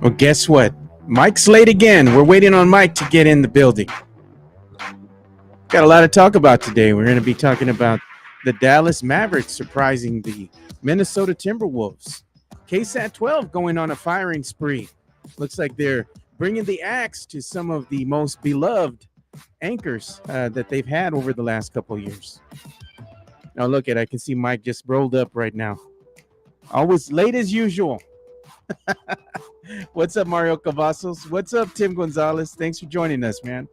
Well, guess what? Mike's late again. We're waiting on Mike to get in the building. Got a lot to talk about today. We're going to be talking about the Dallas Mavericks surprising the Minnesota Timberwolves. KSAT 12 going on a firing spree. Looks like they're bringing the axe to some of the most beloved anchors that they've had over the last couple of years. Now look I can see Mike just rolled up right now. Always late as usual. What's up, Mario Cavazos? What's up, Tim Gonzalez? Thanks for joining us, man.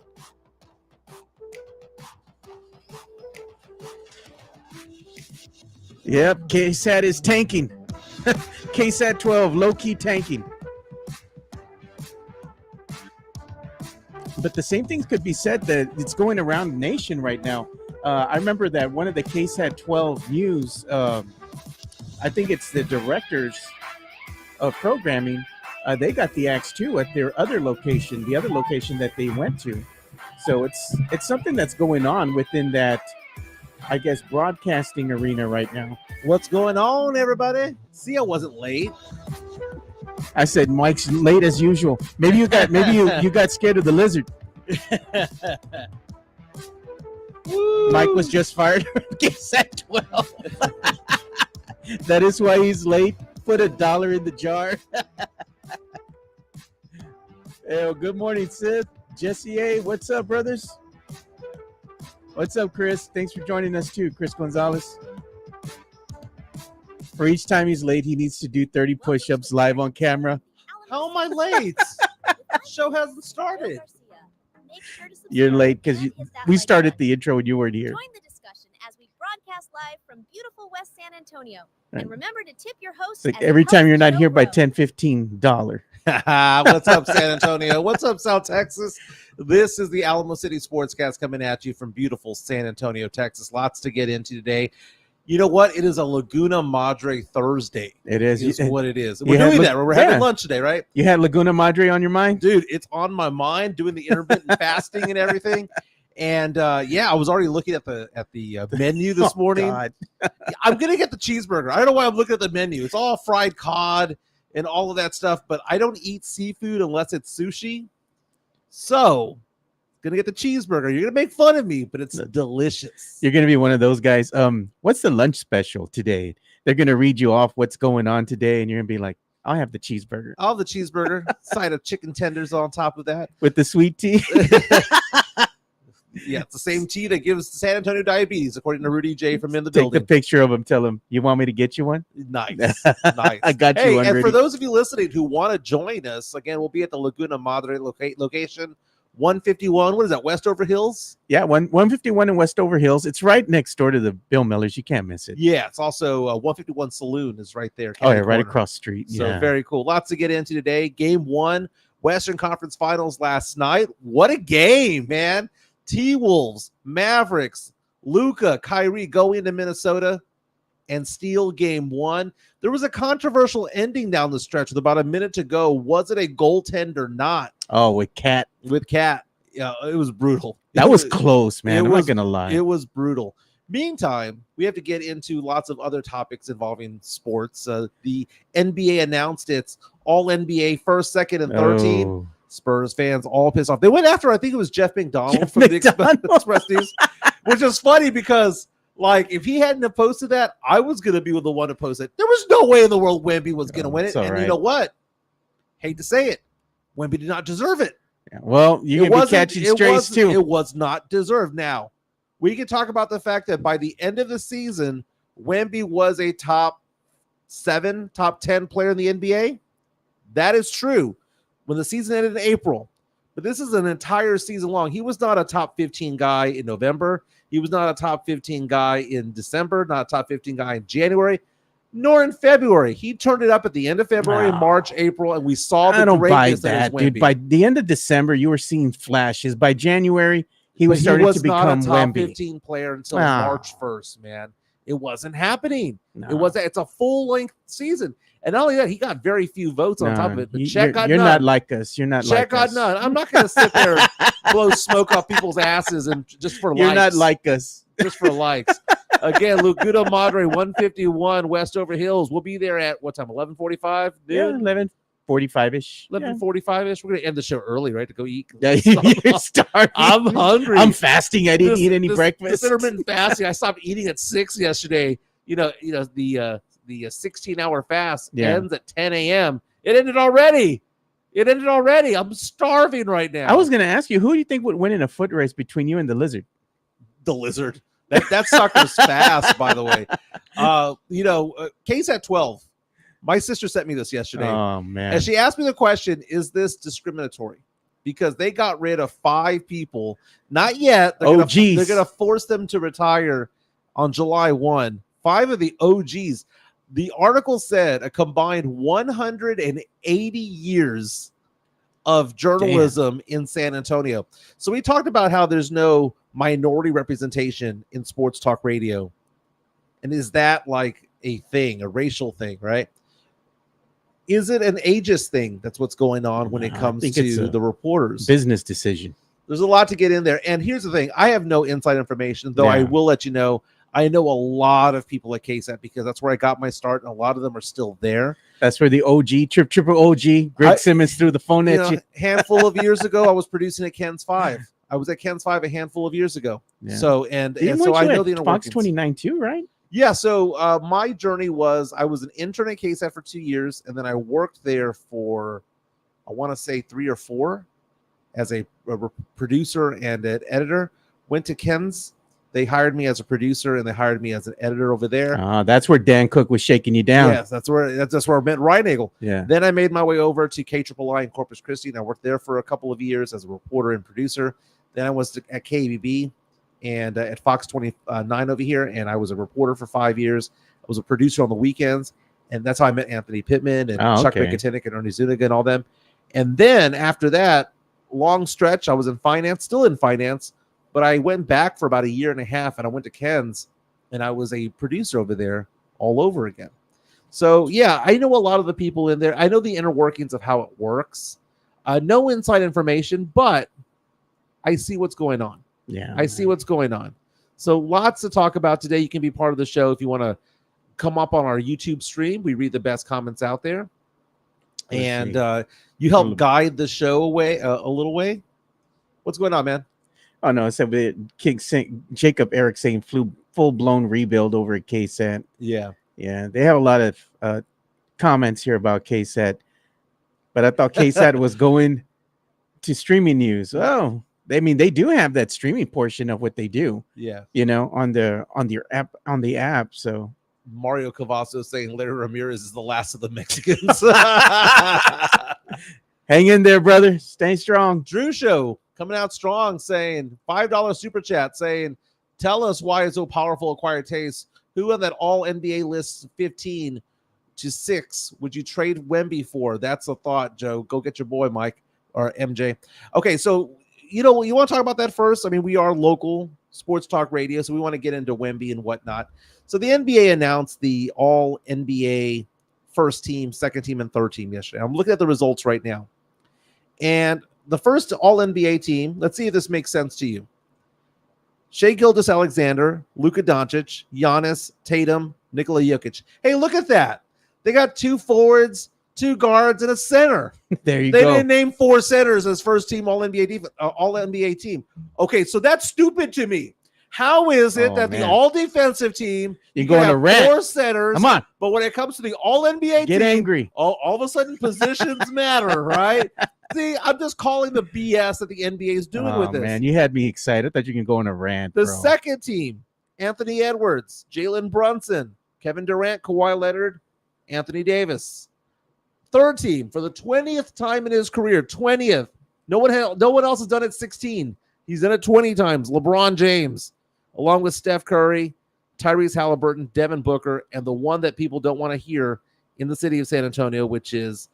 Yep, KSAT is tanking. KSAT 12, low-key tanking. But the same things could be said that it's going around the nation right now. I remember that one of the KSAT 12 news, I think it's the directors of programming, they got the axe too at their other location, the other location that they went to. So it's something that's going on within that, I guess, broadcasting arena right now. What's going on, everybody? See, I wasn't late. I said Mike's late as usual. Maybe you got scared of the lizard. Mike was just fired from KSAT 12. That is why he's late. Put $1 in the jar. Hey, well, good morning, Sid. Jesse A. What's up, brothers? What's up, Chris? Thanks for joining us too, Chris Gonzalez. For each time he's late, he needs to do 30 push-ups live on camera. How am I late? The show hasn't started. You're late because we started the intro when you weren't here. Join the discussion as we broadcast live from beautiful West San Antonio. And remember to tip your host. Like every time you're not here by $10-15. What's up, San Antonio? What's up, South Texas? This is the Alamo City Sportscast coming at you from beautiful San Antonio, Texas. Lots to get into today. You know what? It is a Laguna Madre Thursday. It is. What it is. We're doing that. We're having lunch today, right? You had Laguna Madre on your mind? Dude, it's on my mind, doing the intermittent fasting and everything. And I was already looking at the menu this morning. I'm gonna get the cheeseburger. I don't know why I'm looking at the menu. It's all fried cod and all of that stuff, but I don't eat seafood unless it's sushi. So gonna get the cheeseburger. You're gonna make fun of me, but it's delicious. You're gonna be one of those guys. What's the lunch special today? They're gonna read you off what's going on today, and you're gonna be like, I'll have the cheeseburger. I'll have the cheeseburger, side of chicken tenders on top of that. With the sweet tea. Yeah, it's the same tea that gives San Antonio diabetes, according to Rudy J from in the building. Take the picture of him. Tell him, you want me to get you one? Nice. Nice. I got you one. And Rudy. for those of you listening who want to join us, again, we'll be at the Laguna Madre location, 151. What is that, Westover Hills? Yeah, 151 in Westover Hills. It's right next door to the Bill Millers. You can't miss it. Yeah, it's also 151 Saloon is right there. Oh, yeah, right across the street. So yeah. Very cool. Lots to get into today. Game 1, Western Conference Finals last night. What a game, man. T-Wolves, Mavericks, Luka, Kyrie go into Minnesota and steal game 1. There was a controversial ending down the stretch with about a minute to go. Was it a goaltend or not? Oh, with Cat. Yeah, it was brutal. That was close, man. I'm not going to lie. It was brutal. Meantime, we have to get into lots of other topics involving sports. The NBA announced its all-NBA first, second, and third team. Spurs fans all pissed off. They went after, I think it was Jeff McDonald from the Express News, which is funny because, like, if he hadn't have posted that, I was going to be the one to post it. There was no way in the world Wemby was going to win it. And right. You know what? Hate to say it. Wemby did not deserve it. Yeah, well, you're going to be catching strays, too. It was not deserved. Now, we can talk about the fact that by the end of the season, Wemby was a top 7, top 10 player in the NBA. That is true. When the season ended in April, but this is an entire season long. He was not a top 15 guy in November. He was not a top 15 guy in December, not a top 15 guy in January, nor in February. He turned it up at the end of February, March, April, and we saw the greatness that is Wemby. Dude. By the end of December, you were seeing flashes. By January, he was starting to become not a top Wemby. 15 player until March 1st, man. It wasn't happening. No. It's a full-length season. And not only that, he got very few votes on top of it. But Chet got you're none. not like us. You're not Chet like got us. none. I'm not going to sit there and blow smoke off people's asses and just for likes. You're not like us. Just for likes. Again, Laguna Madre, 151 Westover Hills. We'll be there at what time? 11:45? Yeah, 11. 11:45ish. 11:45ish. We're gonna end the show early, right? To go eat. Yeah, you're starving. I'm hungry. I'm fasting. I didn't eat any breakfast. This intermittent fasting. I stopped eating at 6 yesterday. The 16-hour fast ends at 10 a.m. It ended already. I'm starving right now. I was gonna ask you, who do you think would win in a foot race between you and the lizard? The lizard. That sucker's fast, by the way. Case at 12. My sister sent me this yesterday. Oh man! And she asked me the question: is this discriminatory? Because they got rid of 5 people. Not yet. They're gonna force them to retire on July 1. 5 of the OGs. The article said a combined 180 years of journalism in San Antonio. So we talked about how there's no minority representation in sports talk radio. And is that like a thing, a racial thing, right? Is it an ageist thing? That's what's going on when it comes to the reporters. Business decision. There's a lot to get in there. And here's the thing. I have no inside information, though I will let you know. I know a lot of people at KSAT because that's where I got my start, and a lot of them are still there. That's where the OG, triple OG, Greg Simmons threw the phone at you. A handful of years ago, I was producing at Ken's 5. I was at Ken's 5 a handful of years ago. Yeah. So I know the Fox 29 too, right? Yeah. So my journey was I was an intern at KSAT for 2 years, and then I worked there for I want to say 3 or 4 as a producer and an editor. Went to Ken's. They hired me as a producer, and they hired me as an editor over there. That's where Dan Cook was shaking you down. Yes, that's where I met Ryan Nagel. Yeah. Then I made my way over to KIII in Corpus Christi, and I worked there for a couple of years as a reporter and producer. Then I was at KBB and at Fox 29 over here, and I was a reporter for 5 years. I was a producer on the weekends, and that's how I met Anthony Pittman and Chuck Minkatinik and Ernie Zuniga and all them. And then after that long stretch, I was in finance, still in finance. But I went back for about a year and a half, and I went to Ken's, and I was a producer over there all over again. So, yeah, I know a lot of the people in there. I know the inner workings of how it works. No inside information, but I see what's going on. Yeah, I see what's going on. So lots to talk about today. You can be part of the show if you want to come up on our YouTube stream. We read the best comments out there. And you help guide the show away a little way. What's going on, man? Oh, no, it's Jacob Eric saying full-blown rebuild over at KSAT. Yeah. Yeah, they have a lot of comments here about KSAT, but I thought KSAT was going to streaming news. Oh, they do have that streaming portion of what they do. Yeah. On the app. So Mario Cavasso saying Larry Ramirez is the last of the Mexicans. Hang in there, brother. Stay strong. Drew Show coming out strong, saying $5 super chat, saying, tell us why it's so powerful acquired taste. Who on that all NBA list 15 to 6 would you trade Wemby for? That's a thought, Joe. Go get your boy, Mike or MJ. Okay, so you want to talk about that first? I mean, we are local sports talk radio, so we want to get into Wemby and whatnot. So the NBA announced the all NBA first team, second team, and third team yesterday. I'm looking at the results right now. And the first all-NBA team, let's see if this makes sense to you. Shai Gilgeous-Alexander, Luka Doncic, Giannis, Tatum, Nikola Jokic. Hey, look at that. They got 2 forwards, 2 guards, and a center. There you go. They go. didn't name 4 centers as first team all-NBA team. Okay, so that's stupid to me. How is it that the all-defensive team you're going to rant 4 centers? Come on. But when it comes to the all-NBA team, get angry. All of a sudden positions matter, right? See, I'm just calling the BS that the NBA is doing with this. Man, you had me excited. I thought you can go on a rant. The second team, Anthony Edwards, Jalen Brunson, Kevin Durant, Kawhi Leonard, Anthony Davis. Third team, for the 20th time in his career, 20th. No one else has done it 16. He's done it 20 times. LeBron James, along with Steph Curry, Tyrese Halliburton, Devin Booker, and the one that people don't want to hear in the city of San Antonio, which is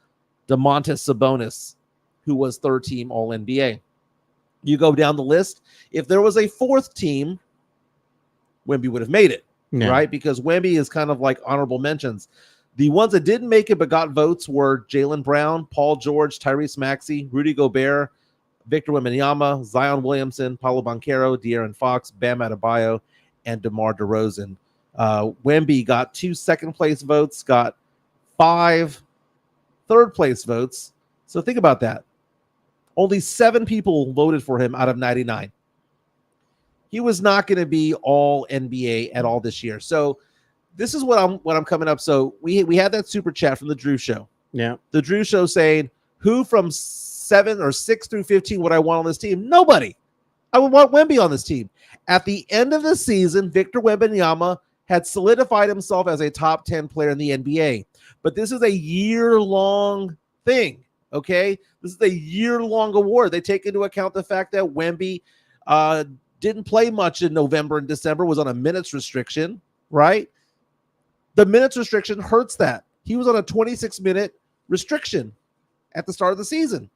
Domantas Sabonis, who was third team All-NBA. You go down the list. If there was a fourth team, Wemby would have made it, right? Because Wemby is kind of like honorable mentions. The ones that didn't make it but got votes were Jaylen Brown, Paul George, Tyrese Maxey, Rudy Gobert, Victor Wembanyama, Zion Williamson, Paolo Banchero, De'Aaron Fox, Bam Adebayo, and DeMar DeRozan. Wemby got 2 second-place votes, got 5 third place votes. So think about that. Only 7 people voted for him out of 99. He was not going to be all NBA at all this year. So this is what I'm coming up. So we had that super chat from the Drew Show. Yeah. The Drew Show saying, who from 7 or 6 through 15 would I want on this team? Nobody. I would want Wemby on this team. At the end of the season, Victor Wembanyama had solidified himself as a top 10 player in the NBA. But this is a year-long thing, okay? This is a year-long award. They take into account the fact that Wemby didn't play much in November and December, was on a minutes restriction, right? The minutes restriction hurts that. He was on a 26-minute restriction at the start of the season.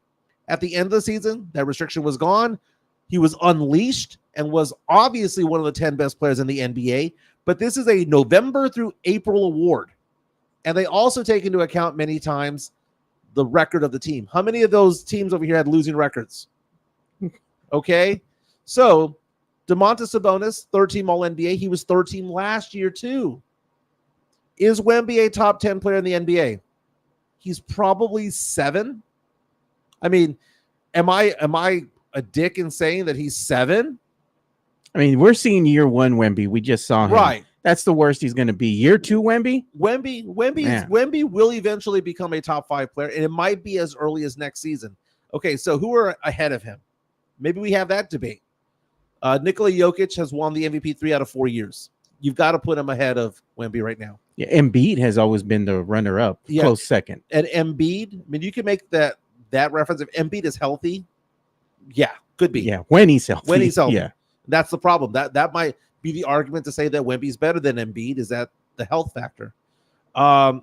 At the end of the season, that restriction was gone. He was unleashed and was obviously one of the 10 best players in the NBA. But this is a November through April award. And they also take into account many times the record of the team. How many of those teams over here had losing records? Okay. So Domantas Sabonis, 13 All-NBA. He was 13 last year too. Is Wemby a top 10 player in the NBA? He's probably 7. I mean, am I a dick in saying that he's 7? I mean, we're seeing year 1 Wemby. We just saw him. Right. That's the worst he's going to be. Year 2 Wemby? Wemby will eventually become a top 5 player, and it might be as early as next season. Okay, so who are ahead of him? Maybe we have that debate. Nikola Jokic has won the MVP 3 out of 4 years. You've got to put him ahead of Wemby right now. Yeah, Embiid has always been the runner-up, close second. And Embiid, I mean, you can make that reference. If Embiid is healthy, yeah, could be. Yeah, when he's healthy. When he's healthy. Yeah. That's the problem. That might be the argument to say that Wemby's better than Embiid, is that the health factor.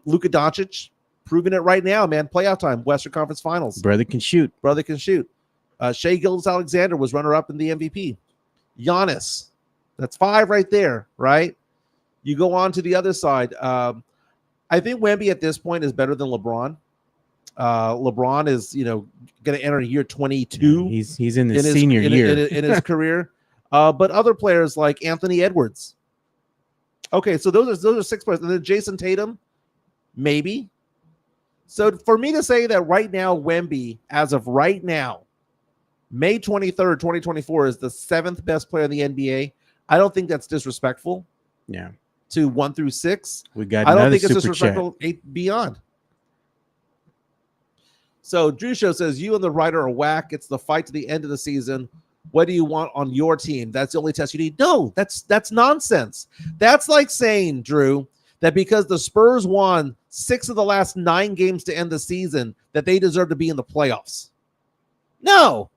Luka Doncic, proving it right now, man. Playoff time, Western Conference Finals. Brother can shoot. Shai Gilgeous-Alexander was runner-up in the MVP. Giannis, that's 5 right there, right? You go on to the other side. I think Wemby at this point is better than LeBron. LeBron is, going to enter year 22. Yeah, he's in his senior year in his career. But other players like Anthony Edwards. Okay, so those are 6 players. And then Jason Tatum, maybe. So for me to say that right now, Wemby, as of right now, May 23rd, 2024, is the 7th best player in the NBA, I don't think that's disrespectful. Yeah. To 1 through 6. We got I don't think super it's disrespectful 8 beyond. So Drew Show says, you and the writer are whack. It's the fight to the end of the season. What do you want on your team? That's the only test you need. No, that's nonsense. That's like saying, Drew, that because the Spurs won 6 of the last 9 games to end the season, that they deserve to be in the playoffs. No,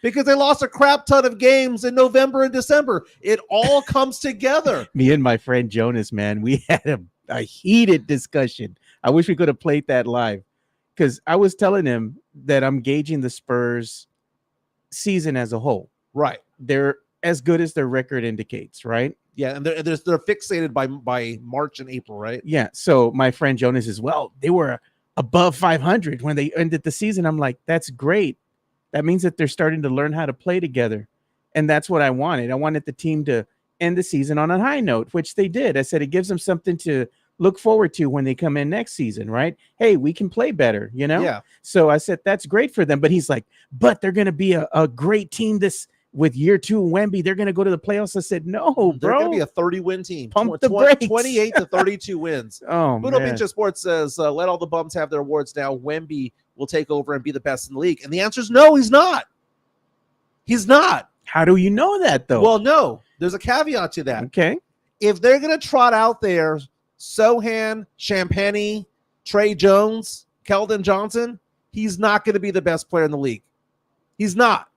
because they lost a crap ton of games in November and December. It all comes together. Me and my friend Jonas, man, we had a heated discussion. I wish we could have played that live, because I was telling him that I'm gauging the Spurs season as a whole. Right. They're as good as their record indicates, right? Yeah, and they're fixated by March and April, right? Yeah. So my friend Jonas is, well, they were above 500 when they ended the season. I'm like, that's great. That means that they're starting to learn how to play together. And that's what I wanted. I wanted the team to end the season on a high note, which they did. I said it gives them something to look forward to when they come in next season, right? Hey, we can play better, Yeah. So I said that's great for them. But he's like, but they're going to be a great team with year 2 Wemby. They're going to go to the playoffs. I said, no, bro. They're going to be a 30-win team. Pump the brakes. 28 to 32 wins. Oh, Budo man. Pincha Sports says, let all the bums have their awards now. Wemby will take over and be the best in the league. And the answer is no, he's not. He's not. How do you know that, though? Well, no. There's a caveat to that. Okay. If they're going to trot out there Sohan, Champagny, Trey Jones, Keldon Johnson, he's not going to be the best player in the league. He's not.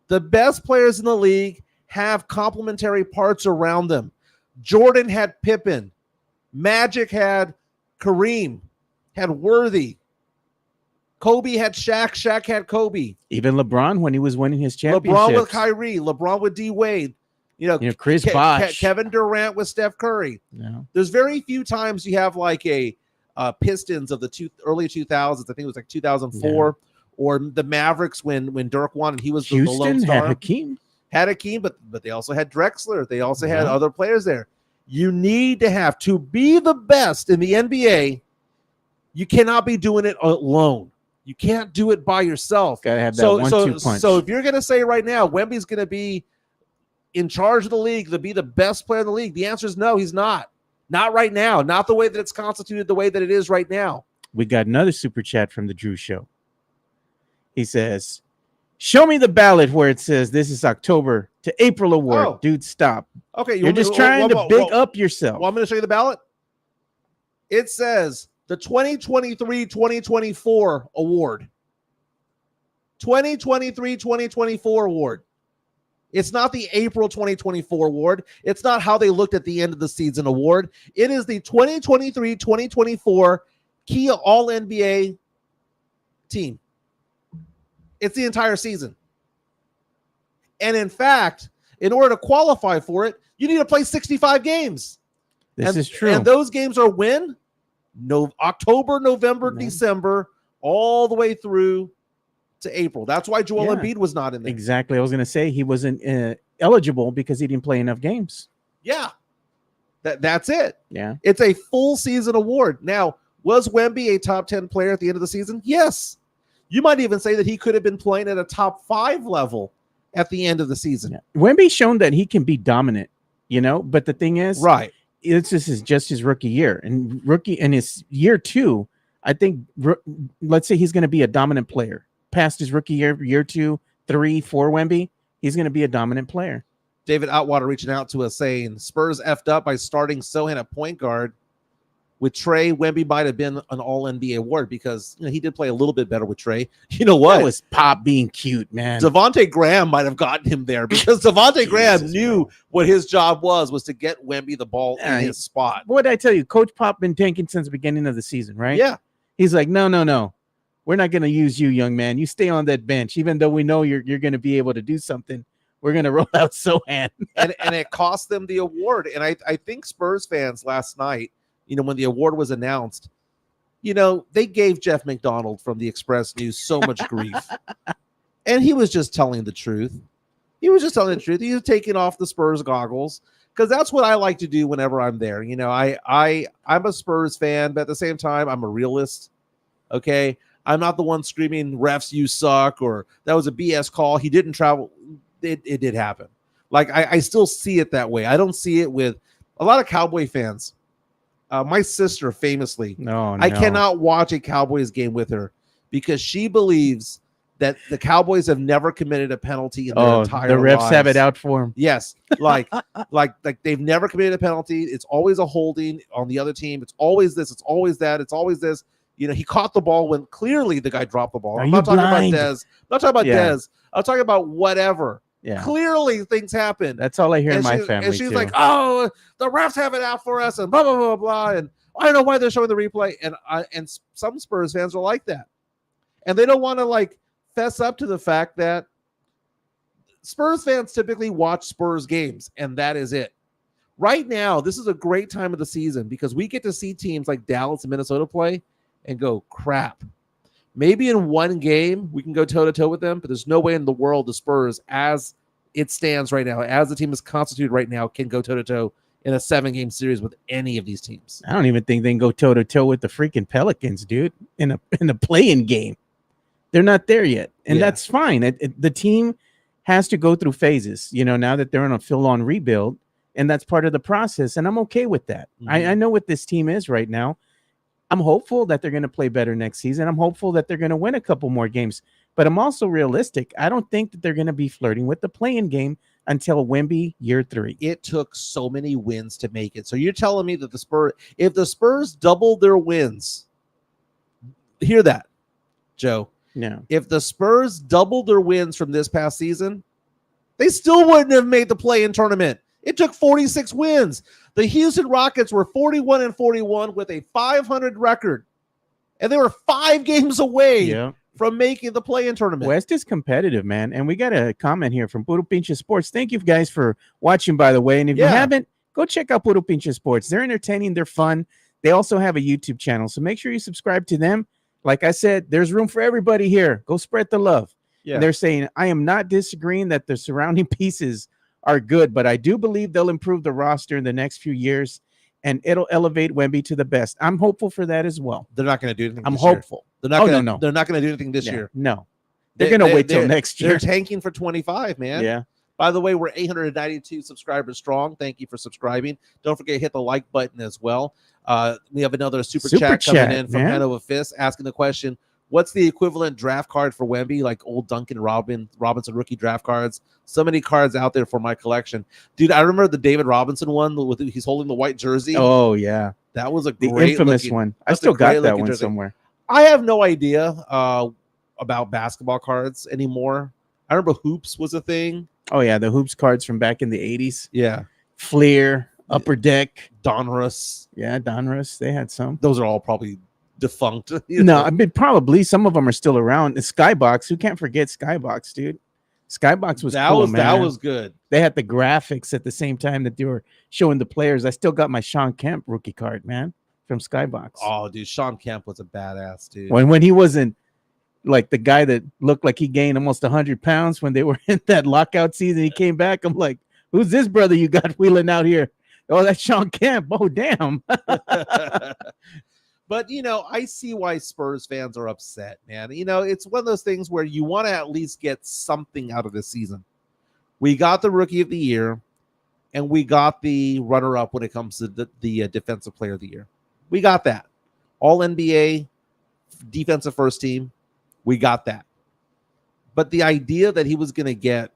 The best players in the league have complementary parts around them. Jordan had Pippen. Magic had Kareem, had Worthy. Kobe had Shaq. Shaq had Kobe. Even LeBron when he was winning his championships. LeBron with Kyrie. LeBron with D. Wade. Chris Bosh. Kevin Durant with Steph Curry. No. There's very few times you have like a Pistons of the early 2000s. I think it was like 2004, or the Mavericks when Dirk won and he was the lone star. Had Hakeem. Had Hakeem, but they also had Drexler. They also had other players there. You need to be the best in the NBA. You cannot be doing it alone. You can't do it by yourself. Gotta have that 1-2 punch. So if you're going to say right now, Wemby's going to be in charge of the league, to be the best player in the league, the answer is no, he's not. Not right now. Not the way that it's constituted, the way that it is right now. We got another super chat from the Drew Show. He says, show me the ballot where it says this is October to April award. Oh. Dude, stop. Okay, You're just trying to big up yourself. Well, I'm going to show you the ballot. It says the 2023-2024 award. 2023-2024 award. It's not the April 2024 award. It's not how they looked at the end of the season award. It is the 2023-2024 key All-NBA team. It's the entire season. And in fact, in order to qualify for it, you need to play 65 games. This is true. And those games are when? October, November, December, all the way through to April. That's why Joel Embiid was not in there. Exactly. I was going to say he wasn't eligible because he didn't play enough games. Yeah. That's it. Yeah. It's a full season award. Now, was Wemby a top 10 player at the end of the season? Yes. You might even say that he could have been playing at a top 5 level at the end of the season. Yeah. Wemby's shown that he can be dominant, but the thing is, right, this is just his rookie year. And in his year 2, I think, let's say he's going to be a dominant player. Past his rookie year 2, 3, 4 Wemby, he's going to be a dominant player. David Outwater reaching out to us saying Spurs effed up by starting Sohan at point guard. With Trey, Wemby might have been an All-NBA award because he did play a little bit better with Trey. You know what? That was Pop being cute, man. Devontae Graham might have gotten him there because Devontae Graham knew what his job was to get Wemby the ball in his spot. What did I tell you? Coach Pop been tanking since the beginning of the season, right? Yeah. He's like, no. We're not going to use you, young man. You stay on that bench. Even though we know you're going to be able to do something, we're going to roll out Sohan. and it cost them the award. And I think Spurs fans last night, when the award was announced, they gave Jeff McDonald from the Express News so much grief. And he was just telling the truth. He was taking off the Spurs goggles because that's what I like to do whenever I'm there. I'm a Spurs fan, but at the same time, I'm a realist. Okay. I'm not the one screaming refs, you suck, or that was a BS call. He didn't travel. It did happen. Like I still see it that way. I don't see it with a lot of Cowboy fans. My sister famously, I cannot watch a Cowboys game with her because she believes that the Cowboys have never committed a penalty in their entire lives. The refs have it out for them. Yes. Like they've never committed a penalty. It's always a holding on the other team. It's always this. It's always that. It's always this. He caught the ball when clearly the guy dropped the ball. I'm not talking about Dez. I'm not talking about Dez. I'm talking about whatever. Yeah. Clearly things happen. That's all I hear in my family. And she's like, oh, the refs have it out for us and blah, blah, blah, blah. And I don't know why they're showing the replay. And some Spurs fans are like that. And they don't want to fess up to the fact that Spurs fans typically watch Spurs games, and that is it. Right now, this is a great time of the season because we get to see teams like Dallas and Minnesota play and go, crap. Maybe in one game we can go toe-to-toe with them, but there's no way in the world the Spurs, as it stands right now, as the team is constituted right now, can go toe-to-toe in a 7-game series with any of these teams. I don't even think they can go toe-to-toe with the freaking Pelicans, dude, in a play-in game. They're not there yet, and that's fine. The team has to go through phases, now that they're on a full-on rebuild, and that's part of the process, and I'm okay with that. Mm-hmm. I know what this team is right now. I'm hopeful that they're going to play better next season. I'm hopeful that they're going to win a couple more games. But I'm also realistic. I don't think that they're going to be flirting with the play-in game until Wemby year 3. It took so many wins to make it. So you're telling me that if the Spurs doubled their wins, hear that, Joe. No. If the Spurs doubled their wins from this past season, they still wouldn't have made the play-in tournament. It took 46 wins. The Houston Rockets were 41-41 with a 500 record, and they were 5 games away from making the play-in tournament. West is competitive, man, and we got a comment here from Puro Pinche Sports. Thank you guys for watching, by the way, and if you haven't, go check out Puro Pinche Sports. They're entertaining. They're fun. They also have a YouTube channel, so make sure you subscribe to them. Like I said, there's room for everybody here. Go spread the love. Yeah. And they're saying, I am not disagreeing that the surrounding pieces are good, but I do believe they'll improve the roster in the next few years. and it'll elevate Wemby to the best. I'm hopeful for that as well. They're not going to do anything. I'm this year. hopeful. They're not. Oh, Gonna, no. They're not going to do anything this Yeah, year. No, they're going to wait till next year. They're tanking for 25, man. Yeah. By the way, we're 892 subscribers strong. Thank you for subscribing. Don't forget to hit the like button as well. We have another super chat coming in from Hanover Fist asking the question, what's the equivalent draft card for Wemby, like old Duncan Robinson rookie draft cards? So many cards out there for my collection. Dude, I remember the David Robinson one with he's holding the white jersey. Oh, yeah. That was the infamous one. I still got that one jersey. Somewhere. I have no idea about basketball cards anymore. I remember hoops was a thing. Oh, yeah. The hoops cards from back in the 80s. Yeah. Fleer, Upper Deck. Donruss. Yeah, Donruss. They had some. Those are all probably defunct. No, I mean, probably some of them are still around. The Skybox. Who can't forget Skybox, dude? Skybox was cool, man. That was good. They had the graphics at the same time that they were showing the players. I still got my Sean Kemp rookie card, man, from Skybox. Oh, dude, Sean Kemp was a badass, dude. When he wasn't like the guy that looked like he gained almost 100 pounds when they were in that lockout season, he came back. I'm like, who's this brother you got wheeling out here? Oh, that's Sean Kemp. Oh, damn. But, I see why Spurs fans are upset, man. It's one of those things where you want to at least get something out of the season. We got the Rookie of the Year, and we got the runner-up when it comes to the Defensive Player of the Year. We got that. All-NBA, defensive first team, we got that. But the idea that Wemby was going to get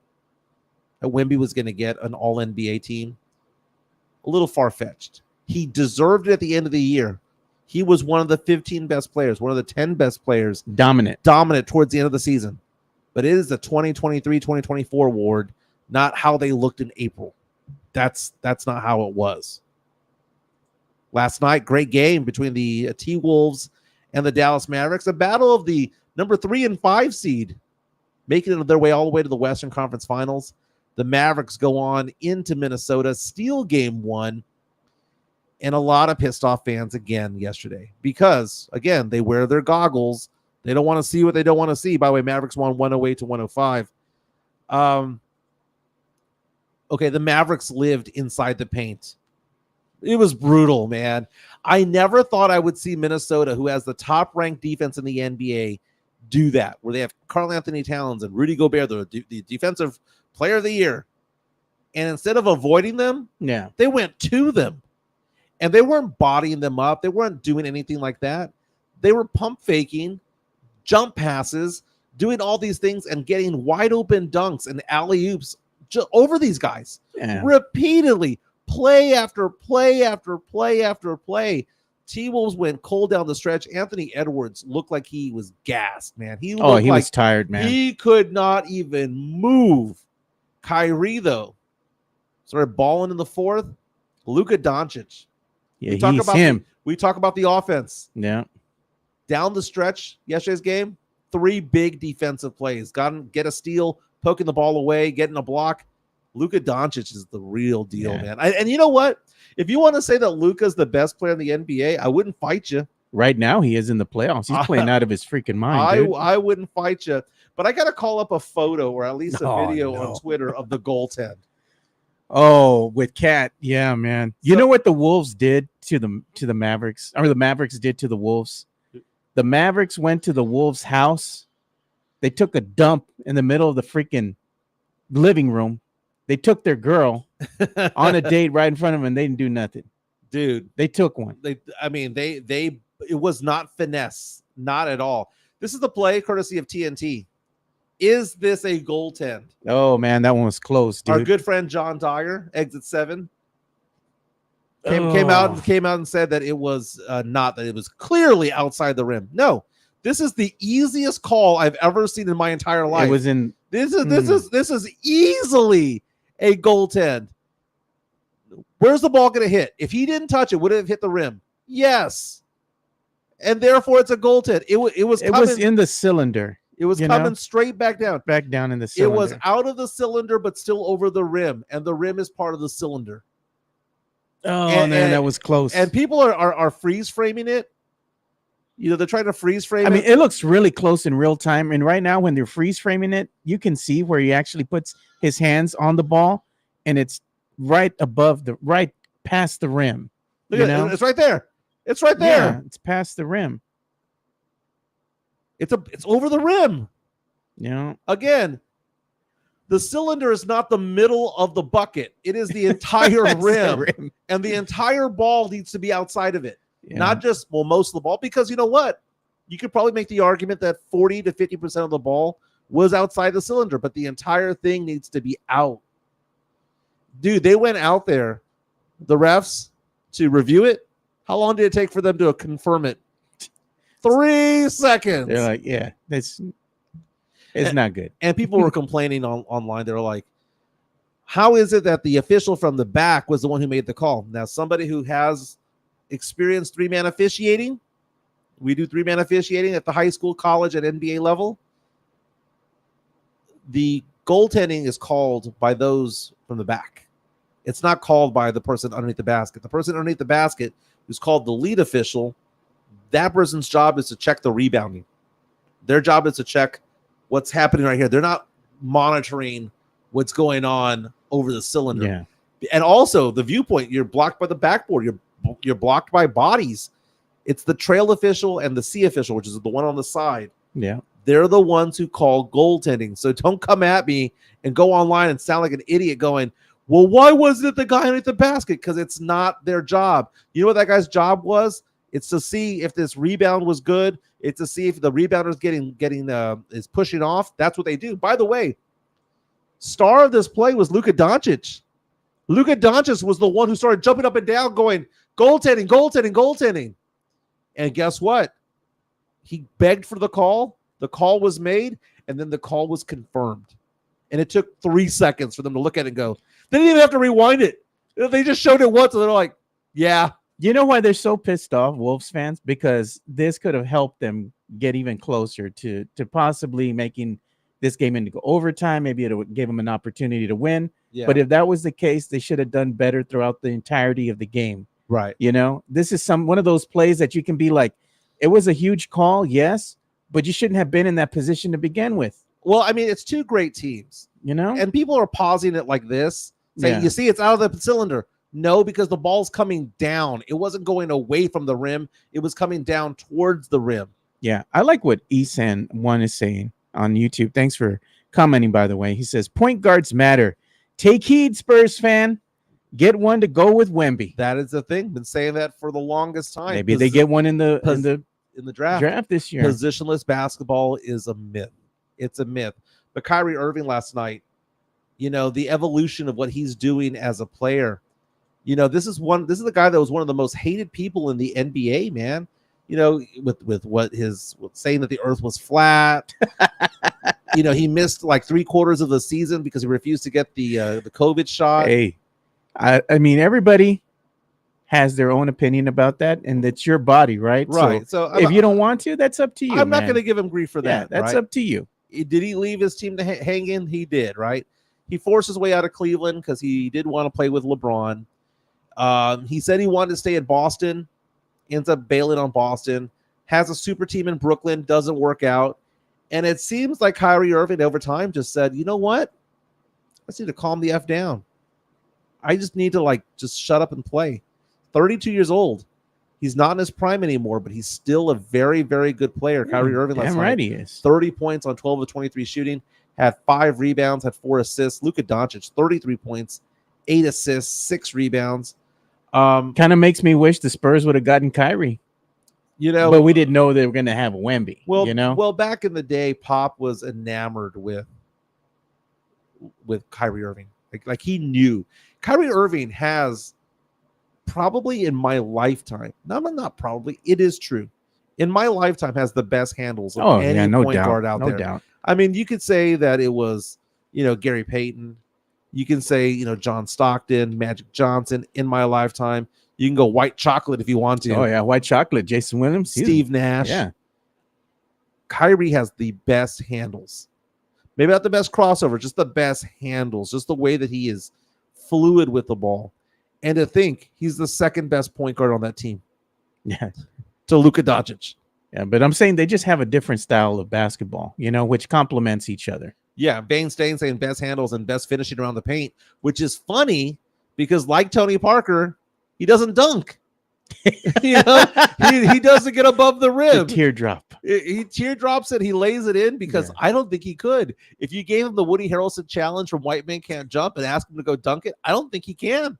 an All-NBA team, a little far-fetched. He deserved it at the end of the year. He was one of the 15 best players, one of the 10 best players. Dominant towards the end of the season. But it is the 2023-2024 award, not how they looked in April. That's not how it was. Last night, great game between the T-Wolves and the Dallas Mavericks. A battle of the number 3 and 5 seed, making their way all the way to the Western Conference Finals. The Mavericks go on into Minnesota, steal game 1. And a lot of pissed off fans again yesterday because, again, they wear their goggles. They don't want to see what they don't want to see. By the way, Mavericks won 108-105. Okay, the Mavericks lived inside the paint. It was brutal, man. I never thought I would see Minnesota, who has the top-ranked defense in the NBA, do that, where they have Karl Anthony Towns and Rudy Gobert, the defensive player of the year. And instead of avoiding them, they went to them. And they weren't bodying them up. They weren't doing anything like that. They were pump faking, jump passes, doing all these things and getting wide open dunks and alley-oops over these guys repeatedly, play after play after play after play. T-Wolves went cold down the stretch. Anthony Edwards looked like he was gassed, man. He was tired, man. He could not even move. Kyrie, though, started balling in the fourth. Luka Doncic. Yeah, he's him. We talk about the offense. Yeah. Down the stretch, yesterday's game, 3 big defensive plays. Get a steal, poking the ball away, getting a block. Luka Doncic is the real deal, man. And you know what? If you want to say that Luka's the best player in the NBA, I wouldn't fight you. Right now, he is in the playoffs. He's playing out of his freaking mind. I wouldn't fight you. But I got to call up a photo or at least a video on Twitter of the goaltend. Oh, with Cat. Yeah, man. You know what the Wolves did to the Mavericks, or the Mavericks did to the Wolves? The Mavericks went to the Wolves' house. They took a dump in the middle of the freaking living room. They took their girl on a date right in front of them, and they didn't do nothing. Dude, they took one. It was not finesse, not at all. This is the play courtesy of TNT. Is this a goaltend? Oh, man, that one was close, dude. Our good friend John Dyer, Exit 7, came out and said that it was not, that it was clearly outside the rim. No, this is the easiest call I've ever seen in my entire life. It was in. This is easily a goaltend. Where's the ball going to hit? If he didn't touch it, would it have hit the rim? Yes. And therefore, it's a goaltend. It was in the cylinder. It was coming straight back down. Back down in the cylinder. It was out of the cylinder, but still over the rim. And the rim is part of the cylinder. Oh, man, that was close. And people are freeze framing it. They're trying to freeze frame it. I mean, it looks really close in real time. And right now, when they're freeze framing it, you can see where he actually puts his hands on the ball. And it's right past the rim. Look You at know? it. It's right there. It's right there. Yeah, it's past the rim. It's over the rim. You know, Again, the cylinder is not the middle of the bucket. It is the entire It's the rim. And the entire ball needs to be outside of it. Yeah. Not just, most of the ball, because you know what? You could probably make the argument that 40 to 50% of the ball was outside the cylinder, but the entire thing needs to be out. Dude, they went out there, the refs, to review it. How long did it take for them to confirm it? 3 seconds. They're like, yeah, it's not good. And people were complaining online. They were like, how is it that the official from the back was the one who made the call? Now, somebody who has experienced three-man officiating, we do three-man officiating at the high school, college, and NBA level. The goaltending is called by those from the back. It's not called by the person underneath the basket. The person underneath the basket, who's called the lead official, that person's job is to check the rebounding. Their job is to check what's happening right here. They're not monitoring what's going on over the cylinder. Yeah. And also the viewpoint, you're blocked by the backboard. You're blocked by bodies. It's the trail official and the C official, which is the one on the side. Yeah. They're the ones who call goaltending. So don't come at me and go online and sound like an idiot going, well, why wasn't it the guy underneath the basket? Because it's not their job. You know what that guy's job was? It's to see if this rebound was good. It's to see if the rebounder is pushing off. That's what they do. By the way, star of this play was Luka Doncic. Luka Doncic was the one who started jumping up and down going, goaltending, goaltending, goaltending. And guess what? He begged for the call. The call was made, and then the call was confirmed. And it took 3 seconds for them to look at it and go, they didn't even have to rewind it. They just showed it once, and they're like, yeah. You know why they're so pissed off, Wolves fans? Because this could have helped them get even closer to possibly making this game into overtime. Maybe it would give them an opportunity to win. Yeah. But if that was the case, they should have done better throughout the entirety of the game. Right. You know, this is one of those plays that you can be like, it was a huge call, yes, but you shouldn't have been in that position to begin with. Well, I mean, it's two great teams, you know, and people are pausing it like this, saying, Yeah. you see, it's out of the cylinder. No, because the ball's coming down. It wasn't going away from the rim. It was coming down towards the rim. Yeah, I like what Esan1 is saying on YouTube. Thanks for commenting, by the way. He says, point guards matter. Take heed, Spurs fan. Get one to go with Wemby. That is the thing. Been saying that for the longest time. Maybe they get one in the draft this year. Positionless basketball is a myth. It's a myth. But Kyrie Irving last night, you know, the evolution of what he's doing as a player. You know, this is the guy that was one of the most hated people in the NBA, man. You know, with saying that the earth was flat. You know, he missed like 3/4 of the season because he refused to get the COVID shot. Hey, I mean, everybody has their own opinion about that, and it's your body, right? Right. So if you don't want to, that's up to you. I'm not going to give him grief for that. That's right? up to you. Did he leave his team to hang in? He did, right? He forced his way out of Cleveland because he did want to play with LeBron. He said he wanted to stay at Boston, ends up bailing on Boston, has a super team in Brooklyn, doesn't work out. And it seems like Kyrie Irving over time just said, you know what? I just need to calm the F down. I just need to just shut up and play. 32 years old. He's not in his prime anymore, but he's still a very, very good player. Kyrie Irving last night, he is. 30 points on 12 of 23 shooting, had 5 rebounds, had 4 assists. Luka Doncic, 33 points, 8 assists, 6 rebounds. Kind of makes me wish the Spurs would have gotten Kyrie. You know, but we didn't know they were going to have Wemby. Well, you know, well, back in the day, Pop was enamored with Kyrie Irving. Like he knew. Kyrie Irving has probably in my lifetime, not probably, it is true. In my lifetime, has the best handles of any point guard out there. No doubt. I mean, you could say that it was, Gary Payton. You can say, John Stockton, Magic Johnson in my lifetime. You can go white chocolate if you want to. Oh, yeah, white chocolate. Jason Williams. Steve Nash. Yeah. Kyrie has the best handles. Maybe not the best crossover, just the best handles, just the way that he is fluid with the ball. And to think he's the second best point guard on that team. Yeah. To Luka Doncic. Yeah, but I'm saying they just have a different style of basketball, which complements each other. Yeah, Bane Stain saying best handles and best finishing around the paint, which is funny because like Tony Parker, he doesn't dunk. You know, he doesn't get above the The rim. teardrop. He teardrops it. He lays it in because Yeah. I don't think he could. If you gave him the Woody Harrelson challenge from White Man Can't Jump and asked him to go dunk it, I don't think he can.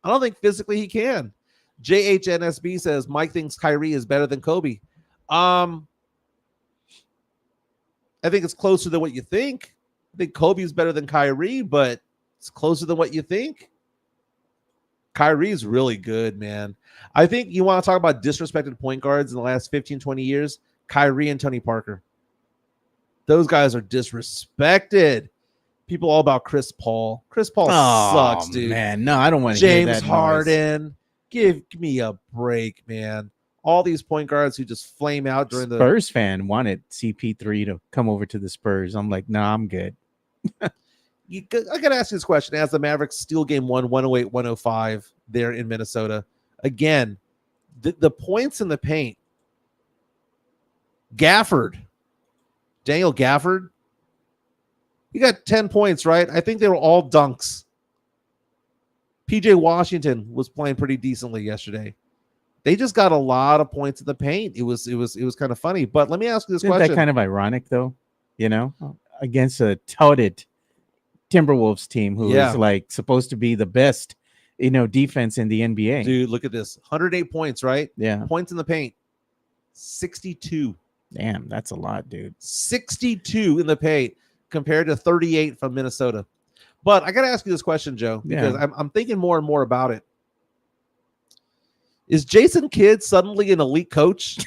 I don't think physically he can. JHNSB says Mike thinks Kyrie is better than Kobe. I think it's closer than what you think. I think Kobe is better than Kyrie, but it's closer than what you think. Kyrie's really good, man. I think you want to talk about disrespected point guards in the last 15, 20 years. Kyrie and Tony Parker. Those guys are disrespected. People all about Chris Paul. Chris Paul sucks, dude. Man, no, I don't want to hear that James noise. Harden. Give me a break, man. All these point guards who just flame out during the Spurs fan wanted CP3 to come over to the Spurs. I'm like, nah, I'm good. I got to ask you this question. As the Mavericks steal game 108-105 there in Minnesota, again, the points in the paint. Daniel Gafford, he got 10 points, right? I think they were all dunks. PJ Washington was playing pretty decently yesterday. They just got a lot of points in the paint. It was kind of funny. But let me ask you this Isn't question. that kind of ironic, though? You know, against a touted Timberwolves team who is like supposed to be the best, defense in the NBA. Dude, look at this. 108 points, right? Yeah. Points in the paint. 62. Damn, that's a lot, dude. 62 in the paint compared to 38 from Minnesota. But I got to ask you this question, Joe, because I'm thinking more and more about it. Is Jason Kidd suddenly an elite coach?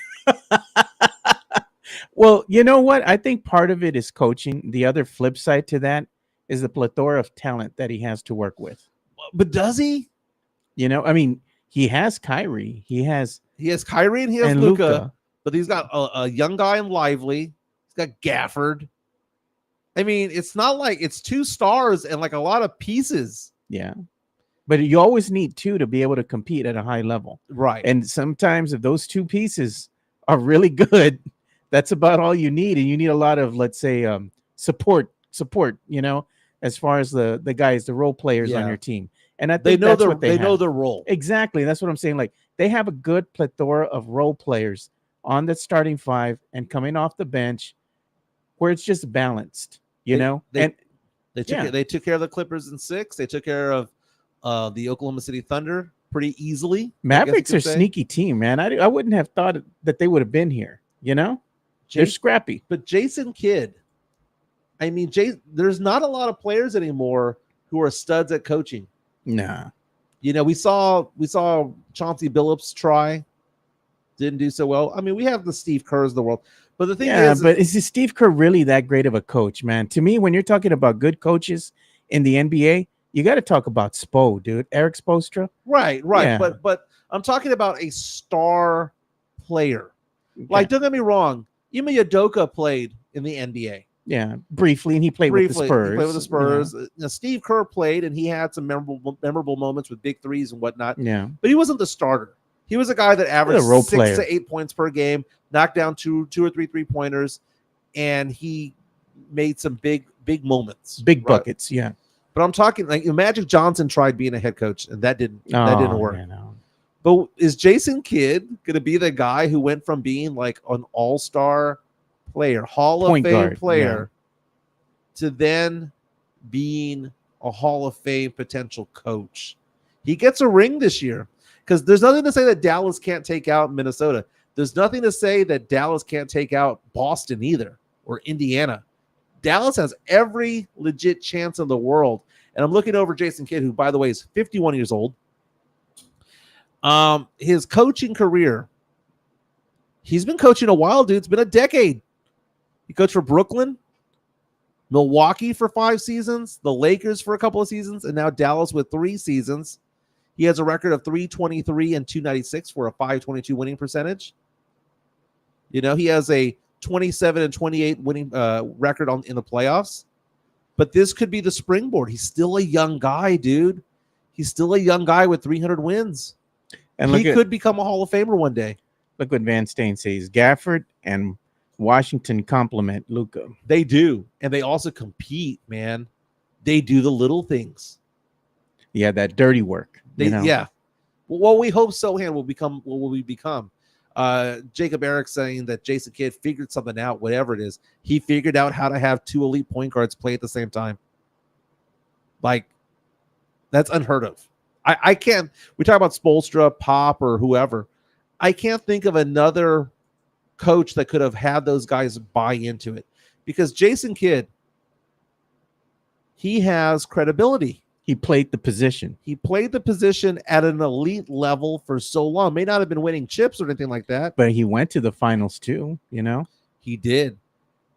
Well, you know what? I think part of it is coaching. The other flip side to that is the plethora of talent that he has to work with. But does he? I mean, he has Kyrie. He has Kyrie and he has and Luka, but he's got a young guy in Lively. He's got Gafford. I mean, it's not like it's two stars and like a lot of pieces. Yeah. But you always need two to be able to compete at a high level. Right. And sometimes if those two pieces are really good, that's about all you need. And you need a lot of, let's say, support, as far as the guys, the role players on your team. And I think that's what they know their role. Exactly. That's what I'm saying. Like, they have a good plethora of role players on the starting five and coming off the bench where it's just balanced, They took care of the Clippers in 6. They took care of the Oklahoma City Thunder pretty easily. Mavericks are a sneaky team, man. I wouldn't have thought that they would have been here, They're scrappy. But Jason Kidd, I mean, there's not a lot of players anymore who are studs at coaching. Nah. We saw Chauncey Billups try, didn't do so well. I mean, we have the Steve Kerrs of the world, but the thing is Steve Kerr really that great of a coach, man? To me, when you're talking about good coaches in the NBA, you got to talk about Spo, dude. Eric Spoelstra. Right. Yeah. But I'm talking about a star player. Okay. Like, don't get me wrong, Ime Udoka played in the NBA. Yeah, briefly, and he played with the Spurs. He played with the Spurs. Steve Kerr played, and he had some memorable moments with big threes and whatnot. Yeah, but he wasn't the starter. He was a guy that averaged 6 to 8 points per game, knocked down two or three 3-pointers, and he made some big moments, big buckets. Yeah, but I'm talking like Magic Johnson tried being a head coach, and that didn't work. Yeah, no. But is Jason Kidd going to be the guy who went from being like an all-star player, Hall of Fame player, to then being a Hall of Fame potential coach? He gets a ring this year because there's nothing to say that Dallas can't take out Minnesota. There's nothing to say that Dallas can't take out Boston either or Indiana. Dallas has every legit chance in the world. And I'm looking over Jason Kidd, who, by the way, is 51 years old. His coaching career, he's been coaching a while, dude. It's been a decade. He coached for Brooklyn, Milwaukee for 5 seasons, the Lakers for a couple of seasons, and now Dallas with 3 seasons. He has a record of 323 and 296 for a 522 winning percentage. He has a 27 and 28 winning record in the playoffs. But this could be the springboard. He's still a young guy, dude. He's still a young guy with 300 wins. And he could become a Hall of Famer one day. Look what Van Stain says. Gafford and Washington complement Luka. They do. And they also compete, man. They do the little things. Yeah, that dirty work. Yeah. Well, we hope Sohan will become what will we become. Jacob Eric saying that Jason Kidd figured something out, whatever it is. He figured out how to have 2 elite point guards play at the same time. Like, that's unheard of. I can't. We talk about Spoelstra, Pop, or whoever. I can't think of another coach that could have had those guys buy into it, because Jason Kidd, he has credibility. He played the position. He played the position at an elite level for so long. May not have been winning chips or anything like that, But he went to the finals too, you know? he did.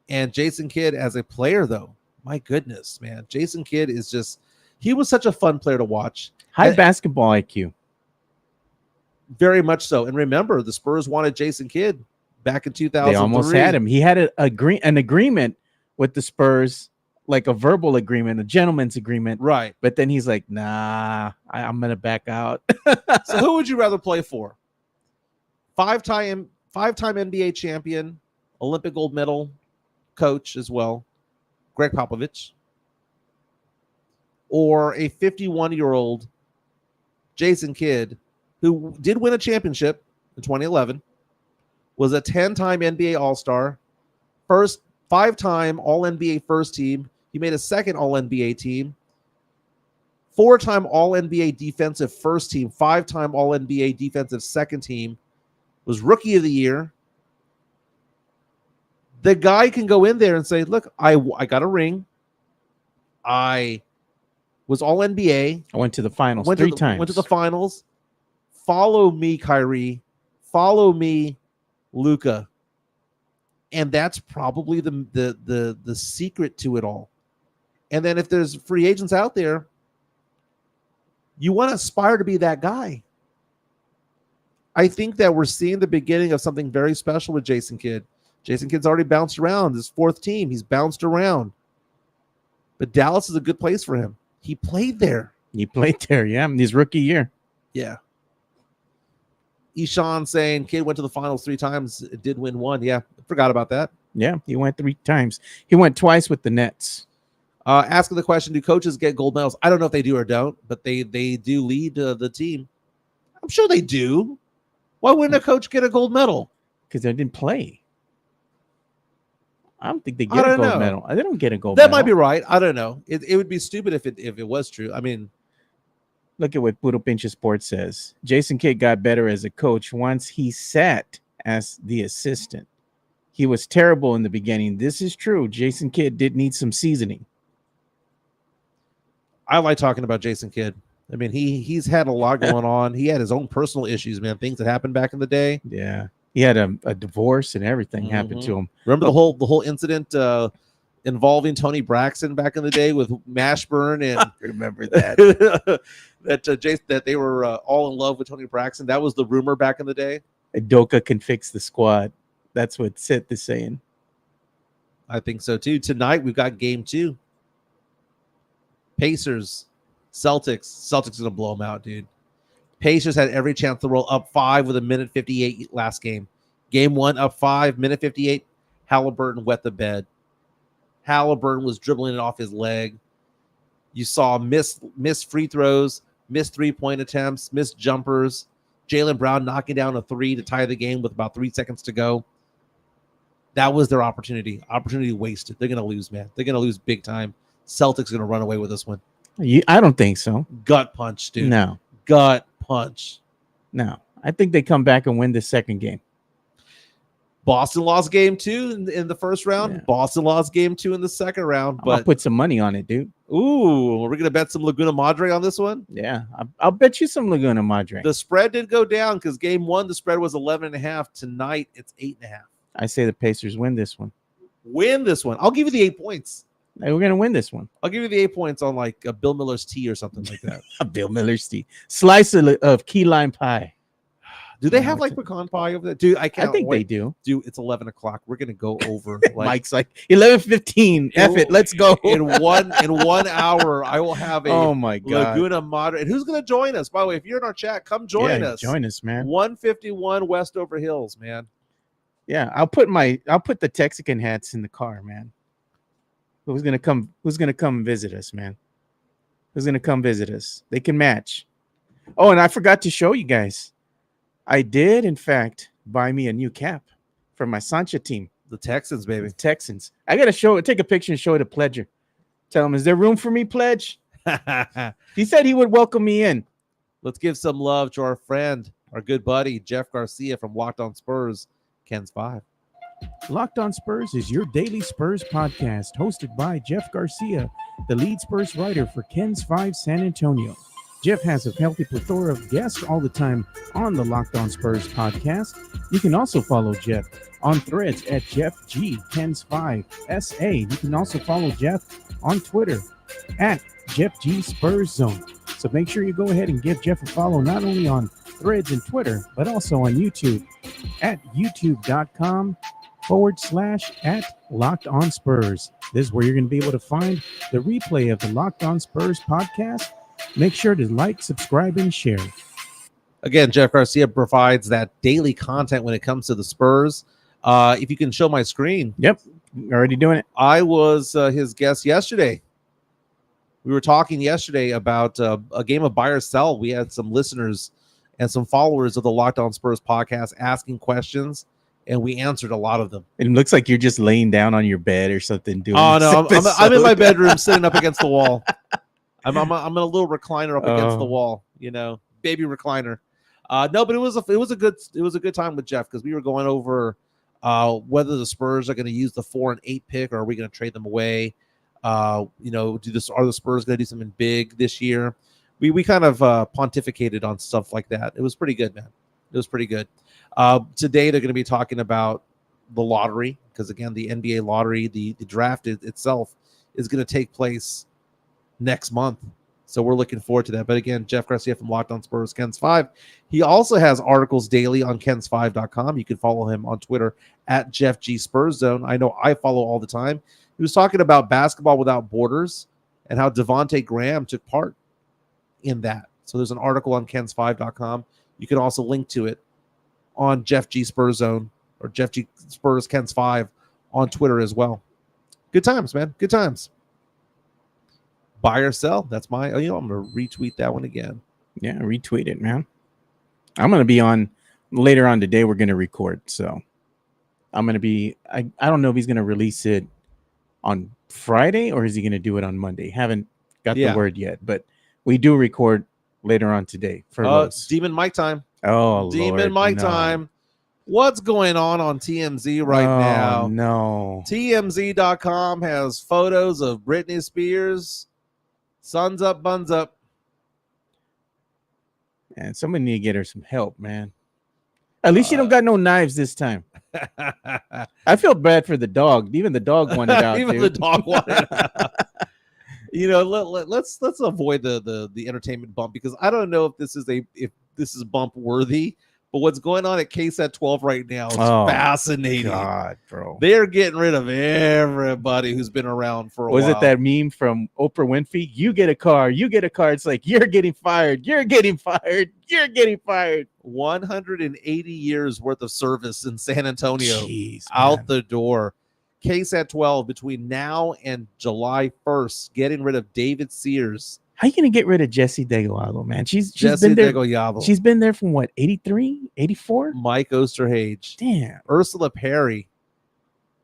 And Jason Kidd as a player, though, my goodness, man. Jason Kidd is just, he was such a fun player to watch. High basketball IQ. Very much so. And remember, the Spurs wanted Jason Kidd back in 2003. They almost had him. He had an agreement with the Spurs, like a verbal agreement, a gentleman's agreement. Right. But then he's like, nah, I'm going to back out. So who would you rather play for? Five-time NBA champion, Olympic gold medal coach as well, Greg Popovich, or a 51-year-old Jason Kidd, who did win a championship in 2011, was a 10-time NBA All-Star, 5-time All-NBA first team. He made a second All-NBA team, 4-time All-NBA defensive first team, 5-time All-NBA defensive second team, was Rookie of the Year. The guy can go in there and say, look, I got a ring. I was All-NBA. I went to the finals three times. Went to the finals. Follow me, Kyrie. Follow me, Luka. And that's probably the secret to it all. And then if there's free agents out there, you want to aspire to be that guy. I think that we're seeing the beginning of something very special with Jason Kidd. Jason Kidd's already bounced around. His 4th team, he's bounced around. But Dallas is a good place for him. He played there. He played there, yeah, in his rookie year. Yeah. Ishan saying Kidd went to the finals 3 times, did win 1. Yeah, forgot about that. Yeah, he went 3 times. He went twice with the Nets. Asking the question, do coaches get gold medals? I don't know if they do or don't, but they do lead the team. I'm sure they do. Why wouldn't a coach get a gold medal? Because they didn't play. I don't think they get a gold medal. They don't get a gold medal. That medal. might be right. I don't know. It would be stupid if it was true. I mean, look at what Puro Pinche Sports says. Jason Kidd got better as a coach once he sat as the assistant. He was terrible in the beginning. This is true. Jason Kidd did need some seasoning. I like talking about Jason Kidd. I mean, he's had a lot going on. He had his own personal issues, man. Things that happened back in the day. Yeah, he had a divorce and everything happened to him. Remember the whole incident involving Tony Braxton back in the day with Mashburn and remember that that they were all in love with Tony Braxton. That was the rumor back in the day. Udoka can fix the squad. That's what Seth is saying. I think so too. Tonight we've got game 2. Pacers, Celtics. Celtics gonna blow them out, dude. Pacers had every chance to roll up 5 with a minute 58 last game. Game 1 up 5, minute 58. Halliburton wet the bed. Halliburton was dribbling it off his leg. You saw missed free throws, missed 3-point attempts, missed jumpers. Jaylen Brown knocking down a 3 to tie the game with about 3 seconds to go. That was their opportunity. Opportunity wasted. They're going to lose, man. They're going to lose big time. Celtics going to run away with this one. I don't think so. Gut punch, dude. No. Gut punch. No. I think they come back and win the second game. Boston lost game 2 in the first round. Yeah. Boston lost game 2 in the second round. But I'll put some money on it, dude. Ooh, we're going to bet some Laguna Madre on this one? Yeah. I'll bet you some Laguna Madre. The spread did go down because game 1, the spread was 11.5. Tonight, it's 8.5. I say the Pacers win this one. Win this one. I'll give you the 8 points. Hey, we're going to win this one. I'll give you the 8 points on like a Bill Miller's tea or something like that. A Bill Miller's tea. Slice of key lime pie. Do they have like pecan pie over there? Dude, I can't. I think they do. Dude, it's 11 o'clock. We're gonna go over. Like, Mike's like 11:15. F it, let's go. in 1 hour, I will have a my God. Laguna Madre. And who's gonna join us? By the way, if you're in our chat, come join us. Join us, man. 151 Westover Hills, man. Yeah, I'll put the Texican hats in the car, man. Who's gonna come visit us, man? Who's gonna come visit us? They can match. Oh, and I forgot to show you guys. I did, in fact, buy me a new cap for my Sancha team, The Texans, the baby. Texans. I gotta take a picture and show it to Pledger. Tell him, is there room for me, Pledge? He said he would welcome me in. Let's give some love to our friend, our good buddy, Jeff Garcia from Locked On Spurs, Ken's 5. Locked On Spurs is your daily Spurs podcast, hosted by Jeff Garcia, the lead Spurs writer for Ken's 5 San Antonio. Jeff has a healthy plethora of guests all the time on the Locked On Spurs podcast. You can also follow Jeff on threads at Jeff G Ken's 5 SA. You can also follow Jeff on Twitter at Jeff G Spurs Zone. So make sure you go ahead and give Jeff a follow not only on threads and Twitter, but also on YouTube at youtube.com/at Locked On Spurs. This is where you're going to be able to find the replay of the Locked On Spurs podcast. Make sure to like, subscribe, and share. Again, Jeff Garcia provides that daily content when it comes to the Spurs. If you can show my screen. Yep, already doing it. I was his guest yesterday. We were talking yesterday about a game of buy or sell. We had some listeners and some followers of the Locked On Spurs podcast asking questions, and we answered a lot of them. It looks like you're just laying down on your bed or something. Doing Oh, this no, I'm in my episode. bedroom sitting up against the wall. I'm in a little recliner up against the wall, baby recliner. No, but it was a good time with Jeff because we were going over whether the Spurs are going to use the 4 and 8 pick or are we going to trade them away? Are the Spurs going to do something big this year? We kind of pontificated on stuff like that. It was pretty good, man. It was pretty good. Today they're going to be talking about the lottery because again, the NBA lottery, the draft itself is going to take place next month. So we're looking forward to that. But again, Jeff Garcia from Locked On Spurs, Ken's 5. He also has articles daily on Kens5.com. You can follow him on Twitter at Jeff G Spurs Zone. I know I follow all the time. He was talking about basketball without borders and how Devontae Graham took part in that. So there's an article on Kens5.com. You can also link to it on Jeff G Spurs Zone or Jeff G Spurs Ken's 5 on Twitter as well. Good times, man. Good times. Buy or sell. That's I'm going to retweet that one again. Yeah, retweet it, man. I'm going to be on later on today. We're going to record. So I'm going to be, I don't know if he's going to release it on Friday or is he going to do it on Monday? Haven't got the word yet, but we do record later on today for Lowe's. Demon Mike time. Oh, Demon Lord, Mike no. time. What's going on TMZ right now? No. TMZ.com has photos of Britney Spears. Suns up, buns up. And somebody need to get her some help, man. At least you don't got no knives this time. I feel bad for the dog. Even the dog wanted out. Even dude. the dog wanted out. Let's avoid the entertainment bump because I don't know if this is bump worthy. But what's going on at KSAT 12 right now is fascinating. God, bro. They're getting rid of everybody who's been around for a while. Was it that meme from Oprah Winfrey? You get a car. You get a car. It's like, you're getting fired. You're getting fired. You're getting fired. 180 years worth of service in San Antonio. Jeez, out man. the door. KSAT 12 between now and July 1st, getting rid of David Sears. How you going to get rid of Jessie Degollado, man? She's Jessie been there. Degollado. She's been there from what, 83, 84? Mike Osterhage. Damn. Ursula Perry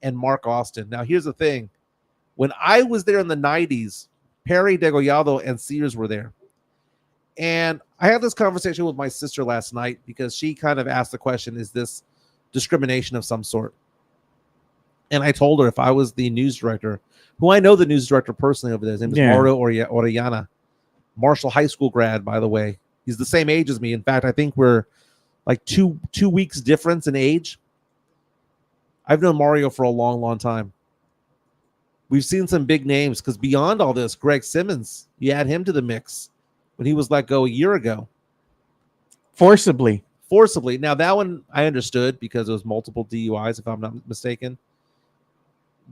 and Mark Austin. Now, here's the thing. When I was there in the 90s, Perry, Degollado, and Sears were there. And I had this conversation with my sister last night because she kind of asked the question, is this discrimination of some sort? And I told her if I was the news director, who I know the news director personally over there, his name is Mauro Orellana, Marshall High School grad, by the way. He's the same age as me. In fact, I think we're like two weeks difference in age. I've known Mario for a long, long time. We've seen some big names because beyond all this, Greg Simmons, you add him to the mix when he was let go a year ago. Forcibly. Now, that one I understood because it was multiple DUIs, if I'm not mistaken.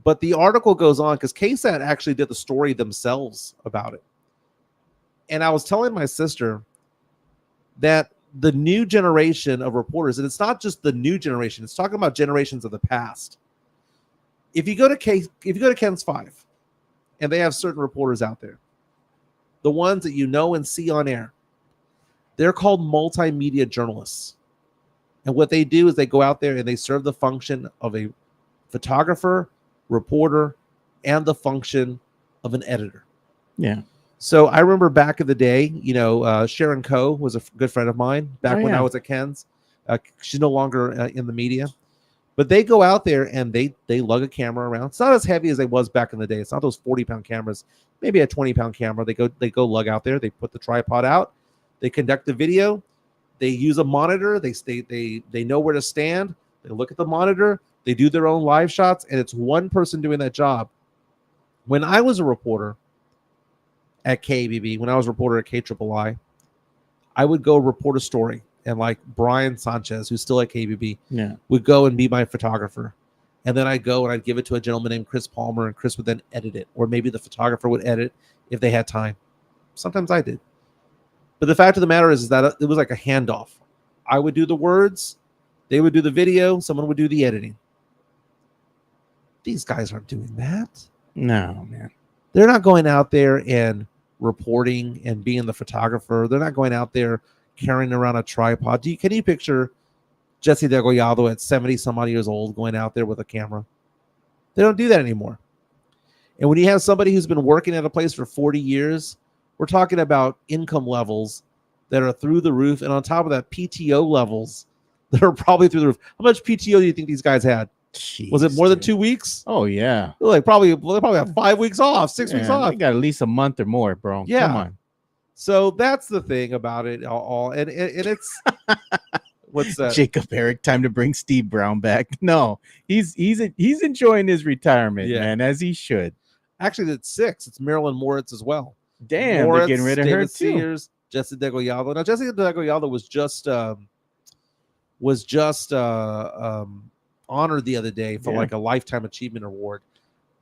But the article goes on because KSAT actually did the story themselves about it. And I was telling my sister that the new generation of reporters, and it's not just the new generation, it's talking about generations of the past. If you go to Ken's 5, and they have certain reporters out there, the ones that you know and see on air, They're called multimedia journalists. And what they do is they go out there and they serve the function of a photographer, reporter, and the function of an editor. Yeah. So I remember back in the day, Sharon Coe was a good friend of mine back when yeah. I was at Ken's. She's no longer in the media. But they go out there and they lug a camera around. It's not as heavy as it was back in the day. It's not those 40-pound cameras, maybe a 20-pound camera. They go lug out there. They put the tripod out. They conduct the video. They use a monitor. They know where to stand. They look at the monitor. They do their own live shots, and it's one person doing that job. When I was a reporter at KBB, when I was a reporter at KIII, I would go report a story. And like Brian Sanchez, who's still at KBB, would go and be my photographer. And then I'd go and I'd give it to a gentleman named Chris Palmer, and Chris would then edit it. Or maybe the photographer would edit if they had time. Sometimes I did. But the fact of the matter is that it was like a handoff. I would do the words, they would do the video, someone would do the editing. These guys aren't doing that. No, man. They're not going out there and reporting and being the photographer. They're not going out there carrying around a tripod. Can you picture Jesse Degollado at 70 some odd years old going out there with a camera? They don't do that anymore. And when you have somebody who's been working at a place for 40 years, we're talking about income levels that are through the roof. And on top of that, PTO levels that are probably through the roof. How much PTO do you think these guys had? Jeez, was it more than 2 weeks? Oh, yeah. They probably have 5 weeks off, 6 weeks off. They got at least a month or more, bro. Yeah. Come on. So that's the thing about it all. And it's what's that? Jacob Eric, time to bring Steve Brown back. No, he's enjoying his retirement, man, as he should. Actually, it's 6. It's Marilyn Moritz as well. Damn, Moritz, they're getting rid of David her too. Sears, Jesse Degollado. Now, Jesse Degollado was just honored the other day for like a Lifetime Achievement Award.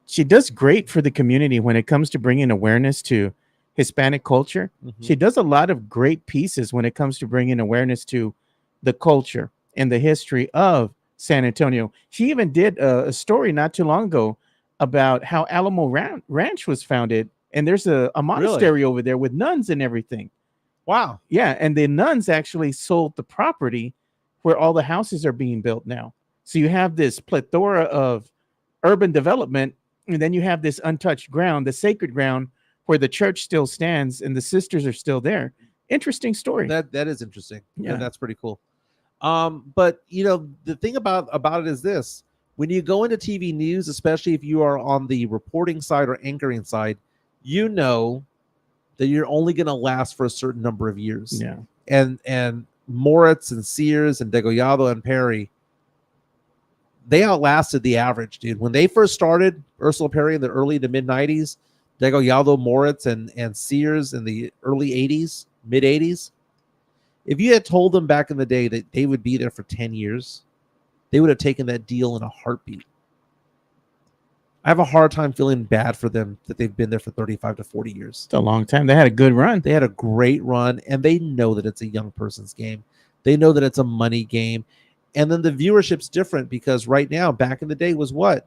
She does great for the community when it comes to bringing awareness to Hispanic culture. Mm-hmm. She does a lot of great pieces when it comes to bringing awareness to the culture and the history of San Antonio. She even did a story not too long ago about how Alamo Ranch was founded. And there's a monastery over there with nuns and everything. Wow. Yeah. And the nuns actually sold the property where all the houses are being built now. So you have this plethora of urban development, and then you have this untouched ground, the sacred ground, where the church still stands and the sisters are still there. Interesting story. That is interesting. Yeah, that's pretty cool. But the thing about it is this: when you go into TV news, especially if you are on the reporting side or anchoring side, you know that you're only going to last for a certain number of years. Yeah. And Moritz and Sears and Degollado and Perry, they outlasted the average, dude. When they first started, Ursula Perry in the early to mid 90s, Degollado, Moritz, and Sears in the early 80s, mid 80s. If you had told them back in the day that they would be there for 10 years, they would have taken that deal in a heartbeat. I have a hard time feeling bad for them that they've been there for 35 to 40 years. It's a long time. They had a good run. They had a great run, and they know that it's a young person's game. They know that it's a money game. And then the viewership's different because right now, back in the day, was what?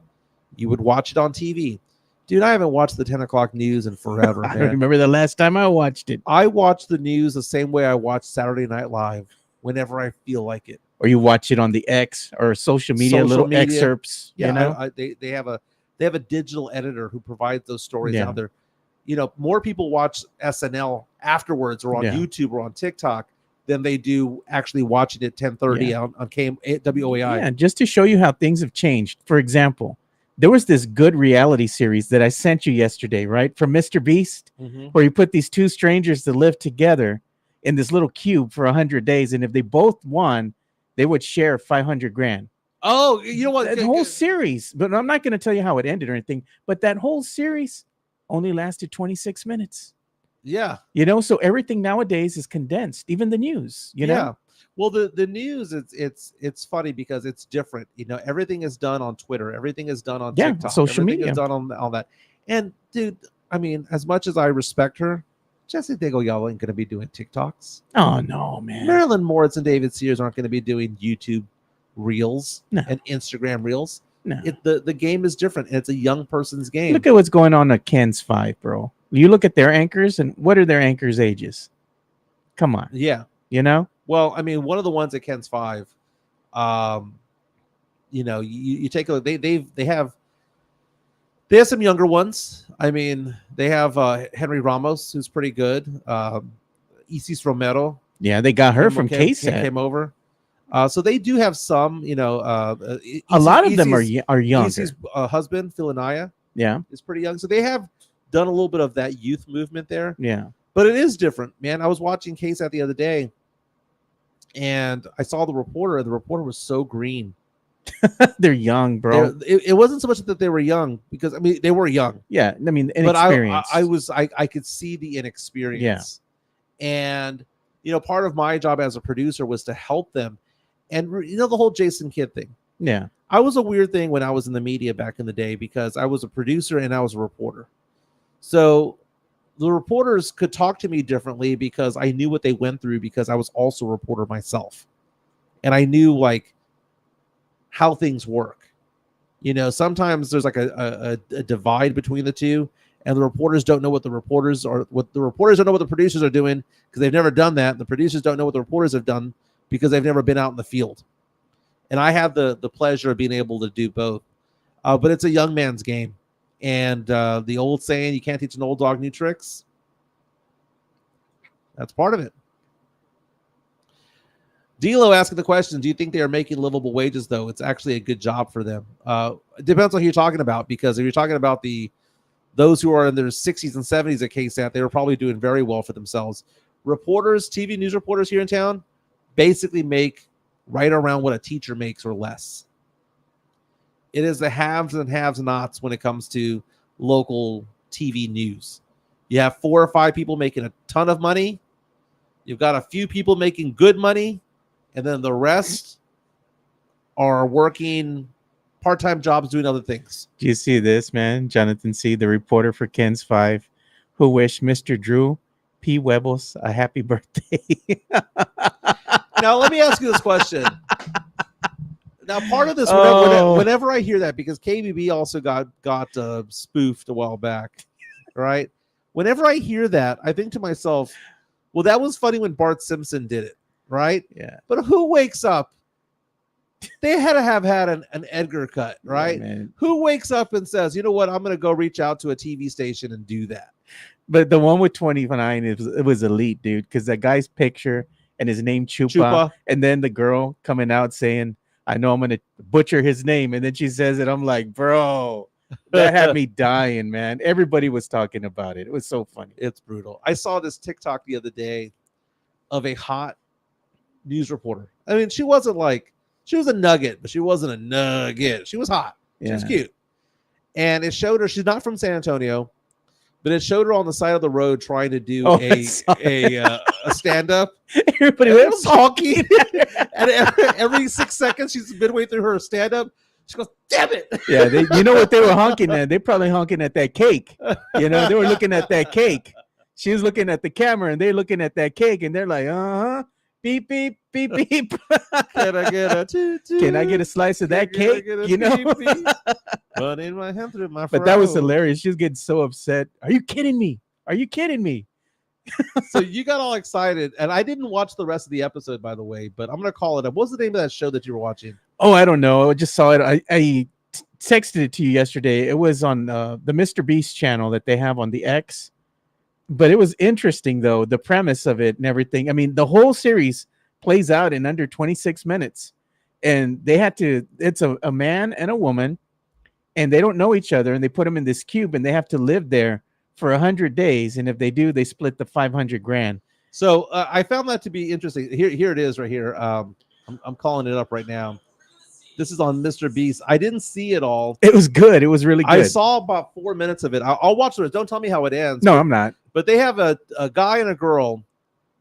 You would watch it on TV. Dude, I haven't watched the 10 o'clock news in forever, I man. remember the last time I watched it. I watch the news the same way I watch Saturday Night Live whenever I feel like it. Or you watch it on the X or social media, little excerpts. Yeah, they have a digital editor who provides those stories out there. More people watch SNL afterwards or on YouTube or on TikTok than they do actually watching it 10:30 on WOAI. Yeah, just to show you how things have changed. For example, there was this good reality series that I sent you yesterday, right? From Mr. Beast, where you put these two strangers to live together in this little cube for 100 days. And if they both won, they would share 500 grand. Oh, you know what? That whole series, but I'm not going to tell you how it ended or anything, but that whole series only lasted 26 minutes. Yeah. So everything nowadays is condensed, even the news, you know? Well, the news, it's funny because it's different. Everything is done on Twitter. Everything is done on TikTok. Social media is done on all that. And dude, I mean, as much as I respect her, Jesse Degollado ain't going to be doing TikToks. Oh, no, man. Marilyn Moritz and David Sears aren't going to be doing YouTube reels and Instagram reels. No. The game is different. And it's a young person's game. Look at what's going on at Ken's 5, bro. You look at their anchors, and what are their anchors' ages? Come on. Yeah. You know? Well, I mean, one of the ones at Ken's 5, you take a look. They have some younger ones. I mean, they have Henry Ramos, who's pretty good. Isis Romero. Yeah, they got her from KSAT. Came over. So they do have some, a lot of them are younger. Isis' husband, Philinaya, yeah, is pretty young. So they have done a little bit of that youth movement there. Yeah. But it is different, man. I was watching KSAT the other day, and I saw the reporter, and the reporter was so green. They're young, bro. It wasn't so much that they were young, because I mean they were young. Yeah, I mean inexperienced. But I could see the inexperience. Yeah. And part of my job as a producer was to help them. And the whole Jason Kidd thing. Yeah. I was a weird thing when I was in the media back in the day, because I was a producer and I was a reporter. So the reporters could talk to me differently because I knew what they went through, because I was also a reporter myself. And I knew how things work. Sometimes there's like a divide between the two, and the reporters don't know what the reporters don't know what the producers are doing, because they've never done that. The producers don't know what the reporters have done, because they've never been out in the field. And I had the pleasure of being able to do both. But it's a young man's game. And the old saying, you can't teach an old dog new tricks. That's part of it. D'Lo asking the question, do you think they are making livable wages, though? It's actually a good job for them. It depends on who you're talking about, because if you're talking about those who are in their 60s and 70s at KSAT, they were probably doing very well for themselves. Reporters, TV news reporters here in town, basically make right around what a teacher makes or less. It is the haves and have-nots when it comes to local TV news. You have 4 or 5 people making a ton of money. You've got a few people making good money. And then the rest are working part-time jobs doing other things. Do you see this, man? Jonathan C., the reporter for Ken's 5, who wished Mr. Drew P. Webbles a happy birthday. Now, let me ask you this question. Now, part of this, whenever I hear that, because KBB also got spoofed a while back, right? Whenever I hear that, I think to myself, well, that was funny when Bart Simpson did it, right? Yeah. But who wakes up? They had to have had an Edgar cut, right? Yeah, who wakes up and says, you know what, I'm going to go reach out to a TV station and do that? But the one with 29, it was elite, dude, because that guy's picture and his name Chupa, and then the girl coming out saying, I know I'm going to butcher his name. And then she says it. I'm like, bro, that had me dying, man. Everybody was talking about it. It was so funny. It's brutal. I saw this TikTok the other day of a hot news reporter. I mean, she was a nugget, but she wasn't a nugget. She was hot. She was cute. And it showed her, she's not from San Antonio, but it showed her on the side of the road trying to do a stand-up. Everybody was honking. And every 6 seconds, she's midway through her stand-up, she goes, damn it. Yeah, you know what they were honking at? They're probably honking at that cake. They were looking at that cake. She was looking at the camera, and they're looking at that cake, and they're like, beep, beep, beep, beep. Can I get a toot-toot? Can I get a slice of that cake? Beep, beep. Running my hand through my But that was hilarious. She was getting so upset. Are you kidding me? Are you kidding me? So you got all excited, and I didn't watch the rest of the episode, by the way, but I'm going to call it up. What's the name of that show that you were watching? Oh, I don't know. I just saw it. I texted it to you yesterday. It was on the Mr. Beast channel that they have on the X. But it was interesting, though, the premise of it and everything. I mean, the whole series plays out in under 26 minutes. And they had to, it's a man and a woman, and they don't know each other, and they put them in this cube, and they have to live there for 100 days. And if they do, they split the $500,000. So I found that to be interesting. Here it is right here. I'm calling it up right now. This is on Mr. Beast. I didn't see it all. It was good. It was really good. I saw about 4 minutes of it. I'll watch the rest. Don't tell me how it ends. No, I'm not. But they have a guy and a girl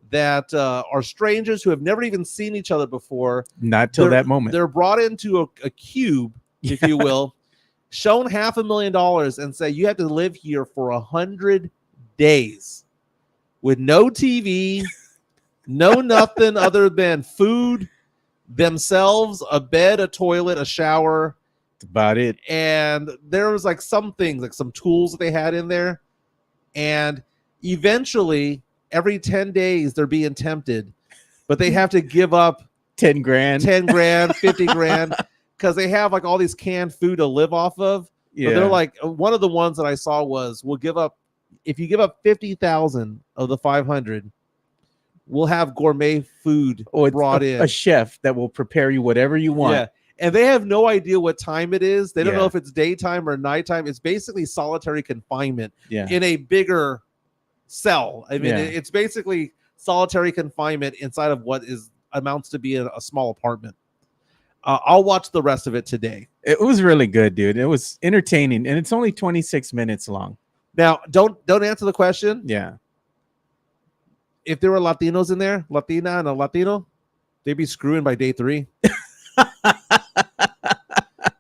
that are strangers who have never even seen each other before. Not till that moment. They're brought into a cube, if you will, shown $500,000 and say, you have to live here for 100 days with no TV, no nothing other than food, themselves, a bed, a toilet, a shower. That's about it. And there was like some things, like some tools that they had in there. And eventually, every 10 days, they're being tempted but they have to give up 10 grand. 10 grand, 50 grand, because they have like all these canned food to live off of. Yeah. But they're like, one of the ones that I saw was, we'll give up, if you give up 50,000 of the 500, we'll have gourmet food brought in. A chef that will prepare you whatever you want. Yeah. And they have no idea what time it is. They don't Yeah. know if it's daytime or nighttime. It's basically solitary confinement Yeah. in a bigger cell. I mean, Yeah. it's basically solitary confinement inside of what amounts to be a small apartment. I'll watch the rest of it today. It was really good, dude. It was entertaining, and it's only 26 minutes long. Now, don't answer the question. Yeah. If there were Latinos in there, Latina and a Latino, they'd be screwing by day 3.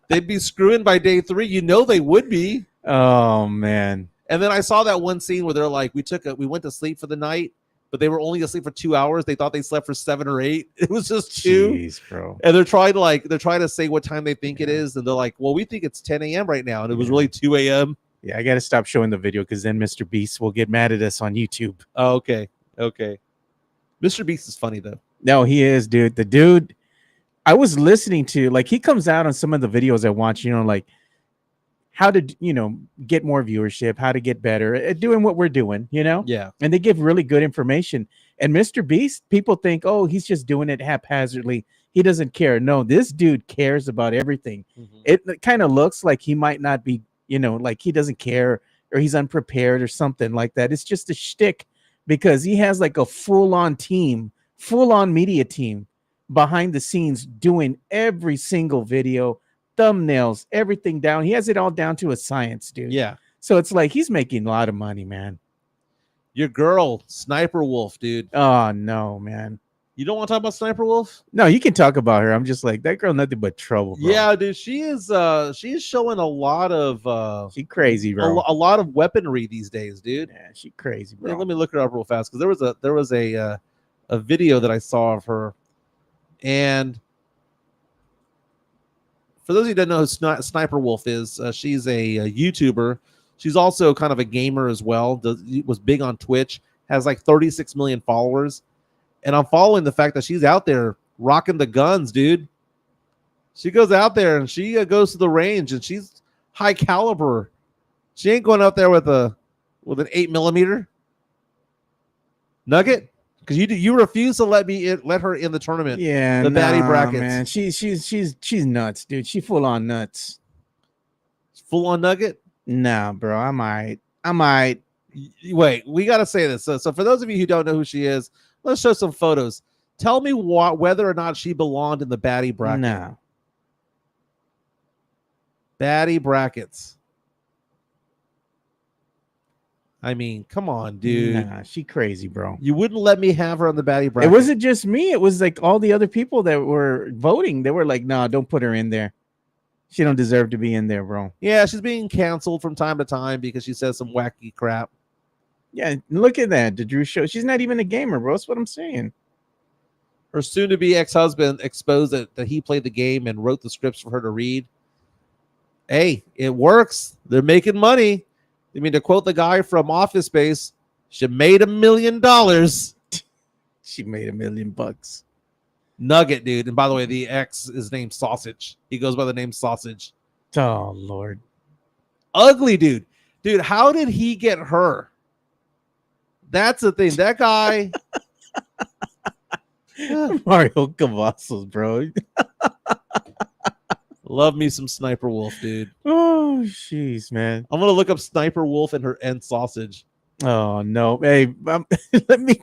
They'd be screwing by day 3. You know they would be. Oh man. And then I saw that one scene where they're like, we went to sleep for the night, but they were only asleep for 2 hours. They thought they slept for 7 or 8. It was just 2. Jeez, bro. And they're trying to say what time they think it is, and they're like, well, we think it's 10 a.m. right now, and it was really 2 a.m. Yeah, I got to stop showing the video because then Mr. Beast will get mad at us on YouTube. Oh, okay. Mr. Beast is funny though. No, he is, dude. The dude, I was listening to, like, he comes out on some of the videos I watch, like how to, get more viewership, how to get better at doing what we're doing, Yeah. And they give really good information. And Mr. Beast, people think, oh, he's just doing it haphazardly. He doesn't care. No, this dude cares about everything. Mm-hmm. It kind of looks like he might not be, like he doesn't care or he's unprepared or something like that. It's just a shtick because he has like a full-on media team behind the scenes doing every single video, thumbnails, everything down. He has it all down to a science, dude. Yeah. So it's like he's making a lot of money, man. Your girl, Sniper Wolf, dude. Oh no, man. You don't want to talk about Sniper Wolf? No, you can talk about her. I'm just like, that girl, nothing but trouble, bro. Yeah, dude. She is showing a lot of she crazy, bro. a lot of weaponry these days, dude. Yeah, she crazy, bro. Yeah, let me look her up real fast, because there was a video that I saw of her, and for those of you who don't know who Sniper Wolf is, she's a YouTuber. She's also kind of a gamer as well. Was big on Twitch. Has like 36 million followers. And I'm following the fact that she's out there rocking the guns, dude. She goes out there and she goes to the range, and she's high caliber. She ain't going out there with an 8mm nugget, because you refuse to let her in the tournament. Yeah, the baddie brackets. Man, she's nuts, dude. She full on nuts. Full on nugget. Nah, bro. I might. Wait, we got to say this. So for those of you who don't know who she is, let's show some photos. Tell me whether or not she belonged in the baddie bracket. No. Baddie brackets. I mean, come on, dude. Nah, she crazy, bro. You wouldn't let me have her on the baddie bracket. It wasn't just me. It was like all the other people that were voting. They were like, "No, don't put her in there. She don't deserve to be in there, bro." Yeah, she's being canceled from time to time because she says some wacky crap. Yeah, look at that. The Drew show. She's not even a gamer, bro. That's what I'm saying. Her soon-to-be ex-husband exposed that he played the game and wrote the scripts for her to read. Hey, it works. They're making money. I mean, to quote the guy from Office Space, she made $1 million. She made $1 million. Nugget, dude. And by the way, the ex is named Sausage. He goes by the name Sausage. Oh, Lord. Ugly, dude. Dude, how did he get her? That's the thing. That guy. Mario Cavazos, bro. Love me some Sniper Wolf, dude. Oh, jeez, man. I'm gonna look up Sniper Wolf and Sausage. Oh no! Hey, let me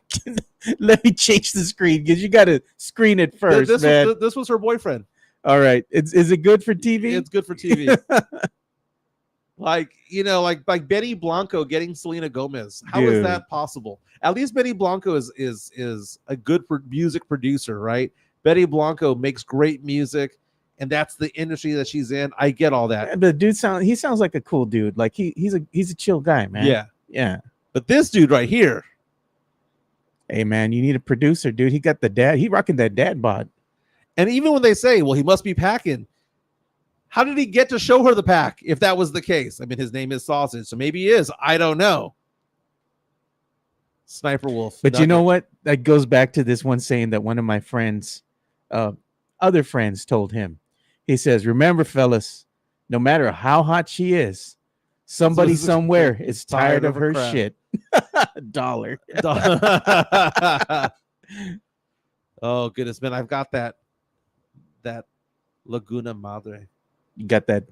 change the screen because you got to screen it first, this was her boyfriend. All right, is it good for TV? It's good for TV. Like Benny Blanco getting Selena Gomez. How is that possible? At least Benny Blanco is a good music producer, right? Benny Blanco makes great music, and that's the industry that she's in. I get all that. But dude sounds like a cool dude. Like he's a chill guy, man. Yeah. But this dude right here. Hey man, you need a producer, dude. He got the dad. He rocking that dad bod. And even when they say, well, he must be packing. How did he get to show her the pack if that was the case? I mean, his name is Sausage, so maybe he is. I don't know. Sniper Wolf. But you know what? That goes back to this one saying that one of my friends, other friends, told him. He says, "Remember, fellas, no matter how hot she is, somebody somewhere is tired of her crap. shit." Dollar. Oh goodness, man! I've got that Laguna Madre. You got that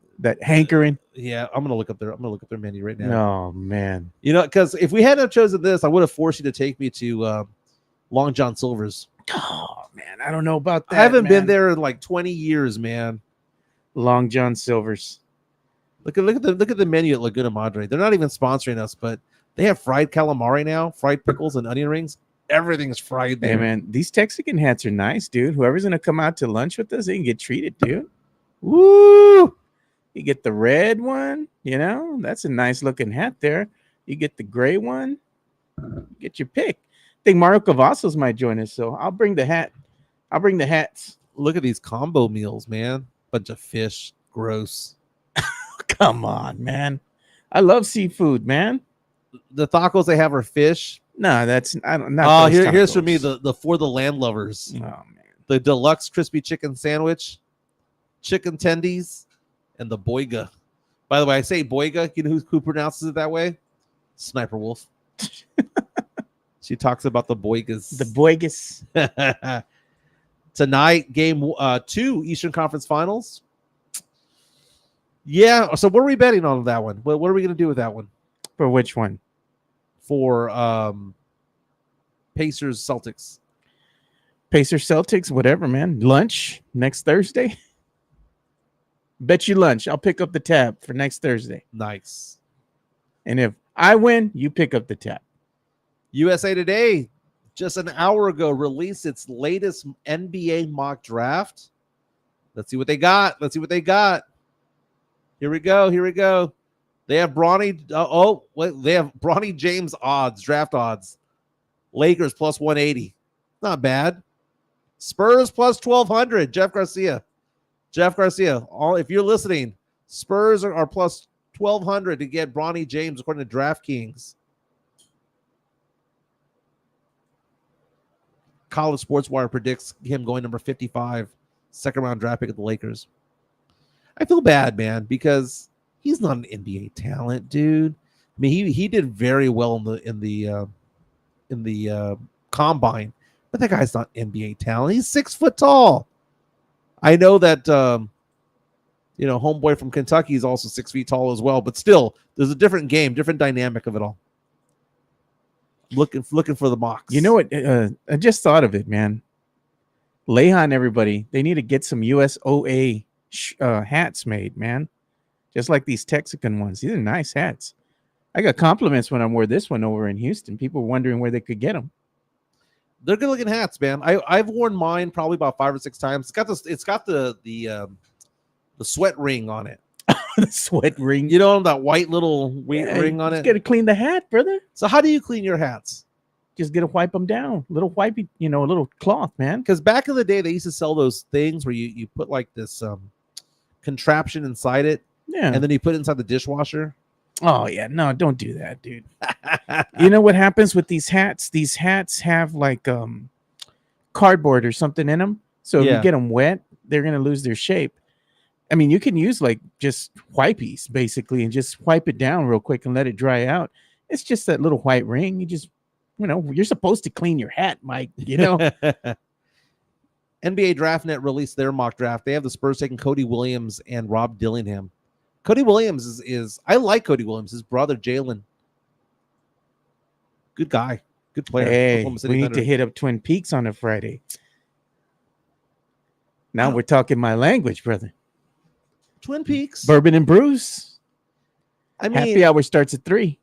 hankering. Yeah, I'm gonna look up their menu right now. Oh man. You know, because if we hadn't chosen this, I would have forced you to take me to Long John Silver's. Oh man, I don't know about that. I haven't been man. there in like 20 years, man. Long John Silver's. Look at the menu at Laguna Madre. They're not even sponsoring us, but they have fried calamari now, fried pickles and onion rings. Everything's fried there. Hey man, these Texican hats are nice, dude. Whoever's gonna come out to lunch with us, they can get treated, dude. Woo! You get the red one, you know, that's a nice looking hat there. You get the gray one, get your pick. I think Mario Cavazos might join us, so I'll bring the hat. I'll bring the hats. Look at these combo meals, man. Bunch of fish. Gross. Come on, man. I love seafood, man. The tacos they have are fish. No, that's I don't. Not here's for me the for the land lovers. Oh man, the deluxe crispy chicken sandwich, chicken tendies, and the boiga. By the way, I say boiga. You know who pronounces it that way? Sniper Wolf. She talks about the boigas. The boigas. Tonight, game 2, Eastern Conference Finals. Yeah. So what are we betting on that one? What are we going to do with that one? For which one? For Pacers Celtics. Pacers Celtics, whatever, man. Lunch next Thursday. Bet you lunch. I'll pick up the tab for next Thursday. Nice. And if I win, you pick up the tab. USA Today, just an hour ago, released its latest NBA mock draft. Let's see what they got. Here we go. They have Bronny. They have Bronny James odds, draft odds. Lakers plus 180. Not bad. Spurs plus 1,200. Jeff Garcia. If you're listening, Spurs are plus 1,200 to get Bronny James according to DraftKings. College Sports Wire predicts him going number 55, second round draft pick of the Lakers. I feel bad, man, because he's not an NBA talent, dude. I mean, he did very well in the combine, but that guy's not NBA talent. He's 6 foot tall. I know that homeboy from Kentucky is also 6 feet tall as well, but still, there's a different game, different dynamic of it all. Looking for the mocks. You know what? I just thought of it, man. Leha and everybody, they need to get some USOA hats made, man. Just like these Texican ones. These are nice hats. I got compliments when I wore this one over in Houston. People were wondering where they could get them. They're good looking hats, man. I've worn mine probably about 5 or 6 times. It's got the sweat ring on it. The sweat ring. You know, that white little ring on it. You got to clean the hat, brother. So how do you clean your hats? Just get to wipe them down. Little wipey, a little cloth, man. Because back in the day, they used to sell those things where you put like this contraption inside it. Yeah. And then you put it inside the dishwasher. Oh, yeah. No, don't do that, dude. You know what happens with these hats? These hats have like cardboard or something in them. So if you get them wet, they're going to lose their shape. I mean, you can use like just wipies basically and just wipe it down real quick and let it dry out. It's just that little white ring. You just, you're supposed to clean your hat, Mike, NBA DraftNet released their mock draft. They have the Spurs taking Cody Williams and Rob Dillingham. Cody Williams is I like Cody Williams, his brother Jalen. Good guy. Good player. Hey, we need to hit up Twin Peaks on a Friday. Now we're talking my language, brother. Twin Peaks. Bourbon and Bruce. I mean, happy hour starts at 3.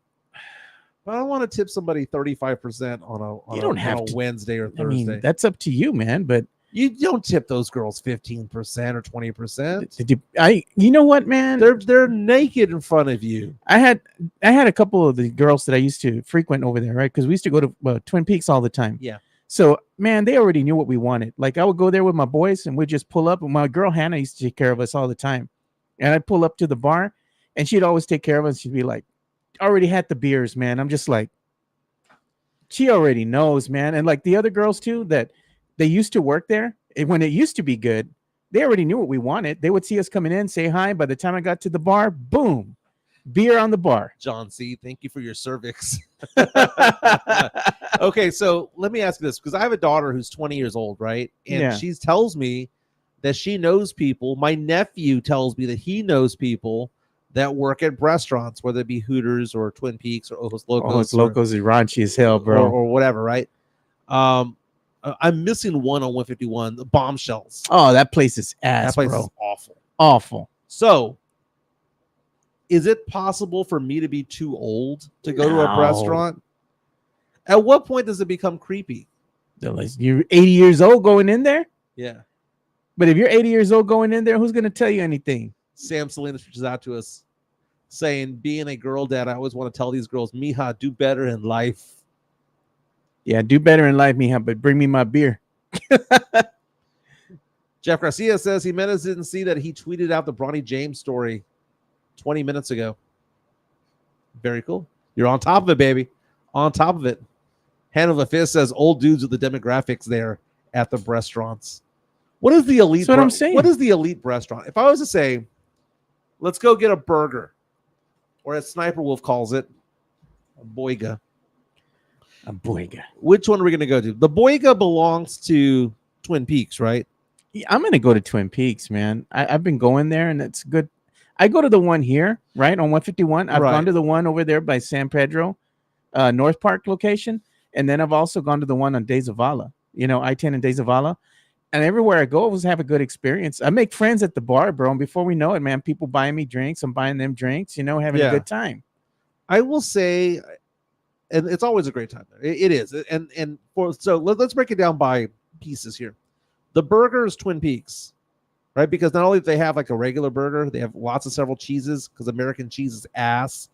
But I don't want to tip somebody 35% on a Wednesday or Thursday. I mean, that's up to you, man. But you don't tip those girls 15% or 20%. You know what, man? They're naked in front of you. I had a couple of the girls that I used to frequent over there, right? Because we used to go to Twin Peaks all the time. Yeah. So, man, they already knew what we wanted. Like, I would go there with my boys, and we'd just pull up. And my girl Hannah used to take care of us all the time. And I'd pull up to the bar, and she'd always take care of us. She'd be like, already had the beers, man. I'm just like, she already knows, man. And like the other girls too, that they used to work there. And when it used to be good, they already knew what we wanted. They would see us coming in, say hi. By the time I got to the bar, boom, beer on the bar. John C., thank you for your cervix. Okay, so let me ask you this, because I have a daughter who's 20 years old, right? And Yeah. she tells me that she knows people. My nephew tells me that he knows people that work at restaurants, whether it be Hooters or Twin Peaks or Ojos Locos. Oh, it's Locos is raunchy as hell, bro. Or whatever, right? I'm missing one on 151, the Bombshells. Oh, that place is ass, That place bro. is awful. Awful. So, is it possible for me to be too old to go to a No. restaurant? At what point does it become creepy? You're 80 years old going in there? Yeah. But if you're 80 years old going in there, who's going to tell you anything? Sam Salinas reaches out to us saying, being a girl dad, I always want to tell these girls, mija, do better in life. Yeah, do better in life, mija, but bring me my beer. Jeff Garcia says Jimenez didn't see that he tweeted out the Bronny James story 20 minutes ago. Very cool. You're on top of it, baby. On top of it. Hand of a Fist says old dudes with the demographics there at the restaurants. What is the elite? That's what I'm saying. What is the elite restaurant? If I was to say, let's go get a burger, or as Sniper Wolf calls it, a boiga. A boiga. Which one are we going to go to? The boiga belongs to Twin Peaks, right? Yeah, I'm going to go to Twin Peaks, man. I've been going there, and it's good. I go to the one here, right, on 151. I've Right. gone to the one over there by San Pedro, North Park location, and then I've also gone to the one on De Zavala, I-10 and De Zavala. And everywhere I go, I always have a good experience. I make friends at the bar, bro. And before we know it, man, people buying me drinks. I'm buying them drinks, having Yeah. a good time. I will say, and it's always a great time there. It is. So let's break it down by pieces here. The burger is Twin Peaks, right? Because not only do they have like a regular burger, they have lots of several cheeses because American cheese is ass.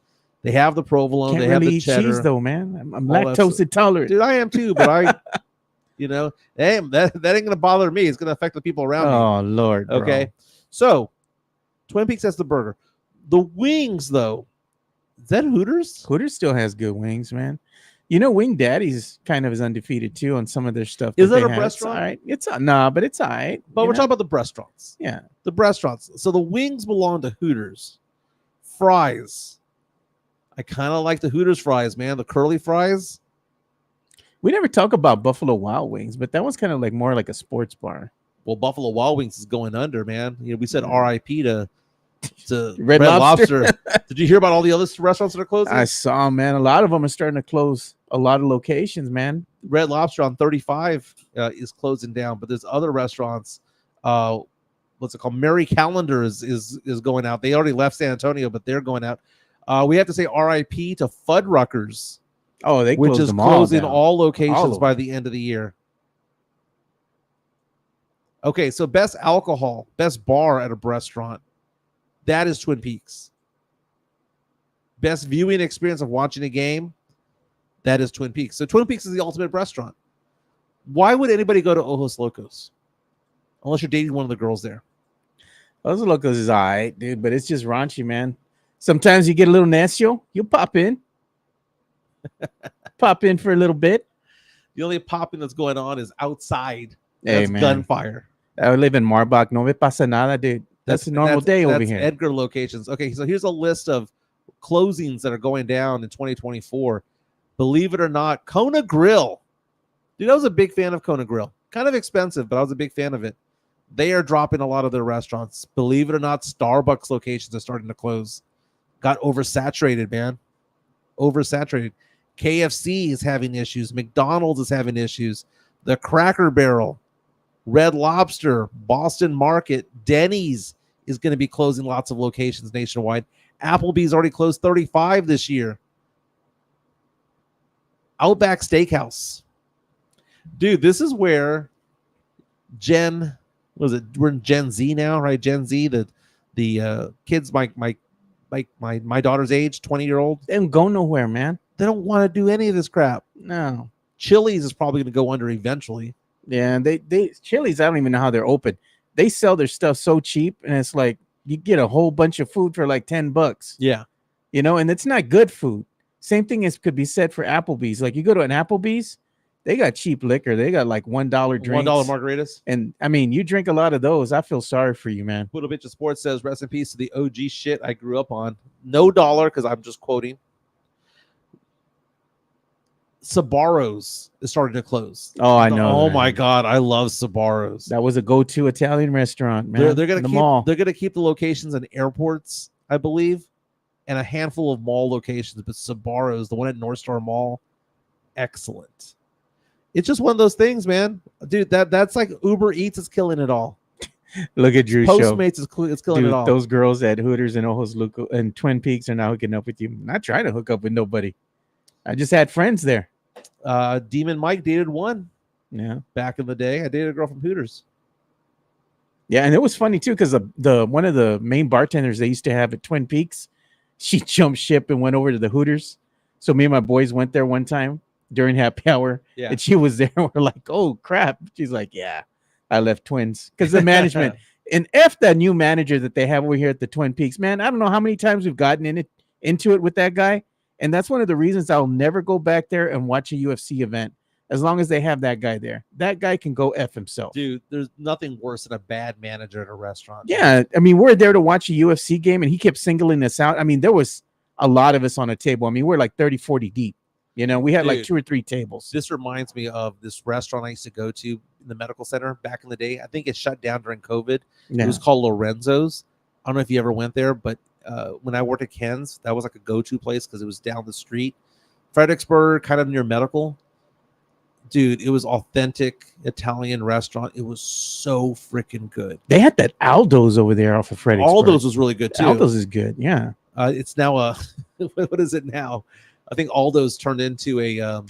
They have the provolone. Can't They have really the eat cheddar. cheese, though, man. I'm All that lactose stuff. intolerant. Dude, I am too, but I, hey, that ain't going to bother me. It's going to affect the people around me. Oh, Lord, bro. Okay. So Twin Peaks has the burger. The wings, though, is that Hooters? Hooters still has good wings, man. Wing Daddy's kind of is undefeated too on some of their stuff. Is that they a have. restaurant? It's all right. It's nah, but it's all right. But we're talking about the restaurants. Yeah. The restaurants. So the wings belong to Hooters. Fries. I kind of like the Hooters fries, man. The curly fries. We never talk about Buffalo Wild Wings, but that one's kind of like more like a sports bar. Well, Buffalo Wild Wings is going under, man. We said R.I.P. to Red Lobster. Did you hear about all the other restaurants that are closing? I saw, man. A lot of them are starting to close a lot of locations, man. Red Lobster on 35 is closing down, but there's other restaurants. What's it called? Mary Calendar is going out. They already left San Antonio, but they're going out. We have to say RIP to Fuddruckers. Oh, they which closed is them all closing down. all locations All of by them. the end of the year. Okay, so best alcohol, best bar at a restaurant, that is Twin Peaks. Best viewing experience of watching a game, that is Twin Peaks. So Twin Peaks is the ultimate restaurant. Why would anybody go to Ojos Locos? Unless you're dating one of the girls there. Those Locos is all right, dude, but it's just raunchy, man. Sometimes you get a little necio, you pop in. Pop in for a little bit. The only popping that's going on is outside. Hey, That's man. gunfire. I live in Marbach. No me pasa nada, dude. That's a normal day over that's here. Edgar locations. Okay, so here's a list of closings that are going down in 2024. Believe it or not, Kona Grill. Dude, I was a big fan of Kona Grill. Kind of expensive, but I was a big fan of it. They are dropping a lot of their restaurants. Believe it or not, Starbucks locations are starting to close. Got oversaturated, man. Oversaturated. KFC is having issues. McDonald's is having issues. The Cracker Barrel, Red Lobster, Boston Market, Denny's is going to be closing lots of locations nationwide. Applebee's already closed 35 this year. Outback Steakhouse. Dude, this is where we're in Gen Z now, right? Gen Z, the kids my daughter's age, 20-year-old. They don't go nowhere, man. They don't want to do any of this crap. No. Chili's is probably going to go under eventually. Yeah, they Chili's, I don't even know how they're open. They sell their stuff so cheap, and it's like you get a whole bunch of food for like $10. Yeah. And it's not good food. Same thing as could be said for Applebee's. Like you go to an Applebee's, they got cheap liquor. They got like $1 drinks. $1 margaritas. And I mean, you drink a lot of those. I feel sorry for you, man. Little Bitch of Sports says, rest in peace to the OG shit I grew up on. No dollar, because I'm just quoting. Sabaro's is starting to close. Oh, I know. Oh man. my God, I love Sabaro's. That was a go-to Italian restaurant, man. They're gonna the keep mall. they're gonna keep the locations in airports, I believe, and a handful of mall locations. But Sabaro's, the one at North Star Mall, excellent. It's just one of those things, man. Dude, that's like Uber Eats is killing it all. Look at Drew's show. Postmates is killing it all. Those girls at Hooters and Ojos Luco and Twin Peaks are now hooking up with you. I'm not trying to hook up with nobody. I just had friends there. Demon Mike dated one. Yeah. Back in the day, I dated a girl from Hooters. Yeah, and it was funny too because the one of the main bartenders they used to have at Twin Peaks, she jumped ship and went over to the Hooters. So me and my boys went there one time during happy hour, and she was there. We're like, "Oh crap!" She's like, "Yeah, I left Twins because the management and that new manager that they have over here at the Twin Peaks. Man, I don't know how many times we've gotten into it with that guy, and that's one of the reasons I'll never go back there and watch a UFC event." As long as they have that guy there, that guy can go F himself. Dude, there's nothing worse than a bad manager at a restaurant. Yeah. I mean, we're there to watch a UFC game and he kept singling us out. I mean, there was a lot of us on a table. I mean, we're like 30, 40 deep. You know, we had like 2 or 3 tables. This reminds me of this restaurant I used to go to in the medical center back in the day. I think it shut down during COVID. Yeah. It was called Lorenzo's. I don't know if you ever went there, but when I worked at Ken's, that was like a go-to place because it was down the street. Fredericksburg, kind of near medical. Dude, it was authentic Italian restaurant. It was so freaking good. They had that Aldo's over there off of Fredericksburg. Aldo's was really good too. Aldo's is good, yeah. It's now what is it now? I think Aldo's turned into a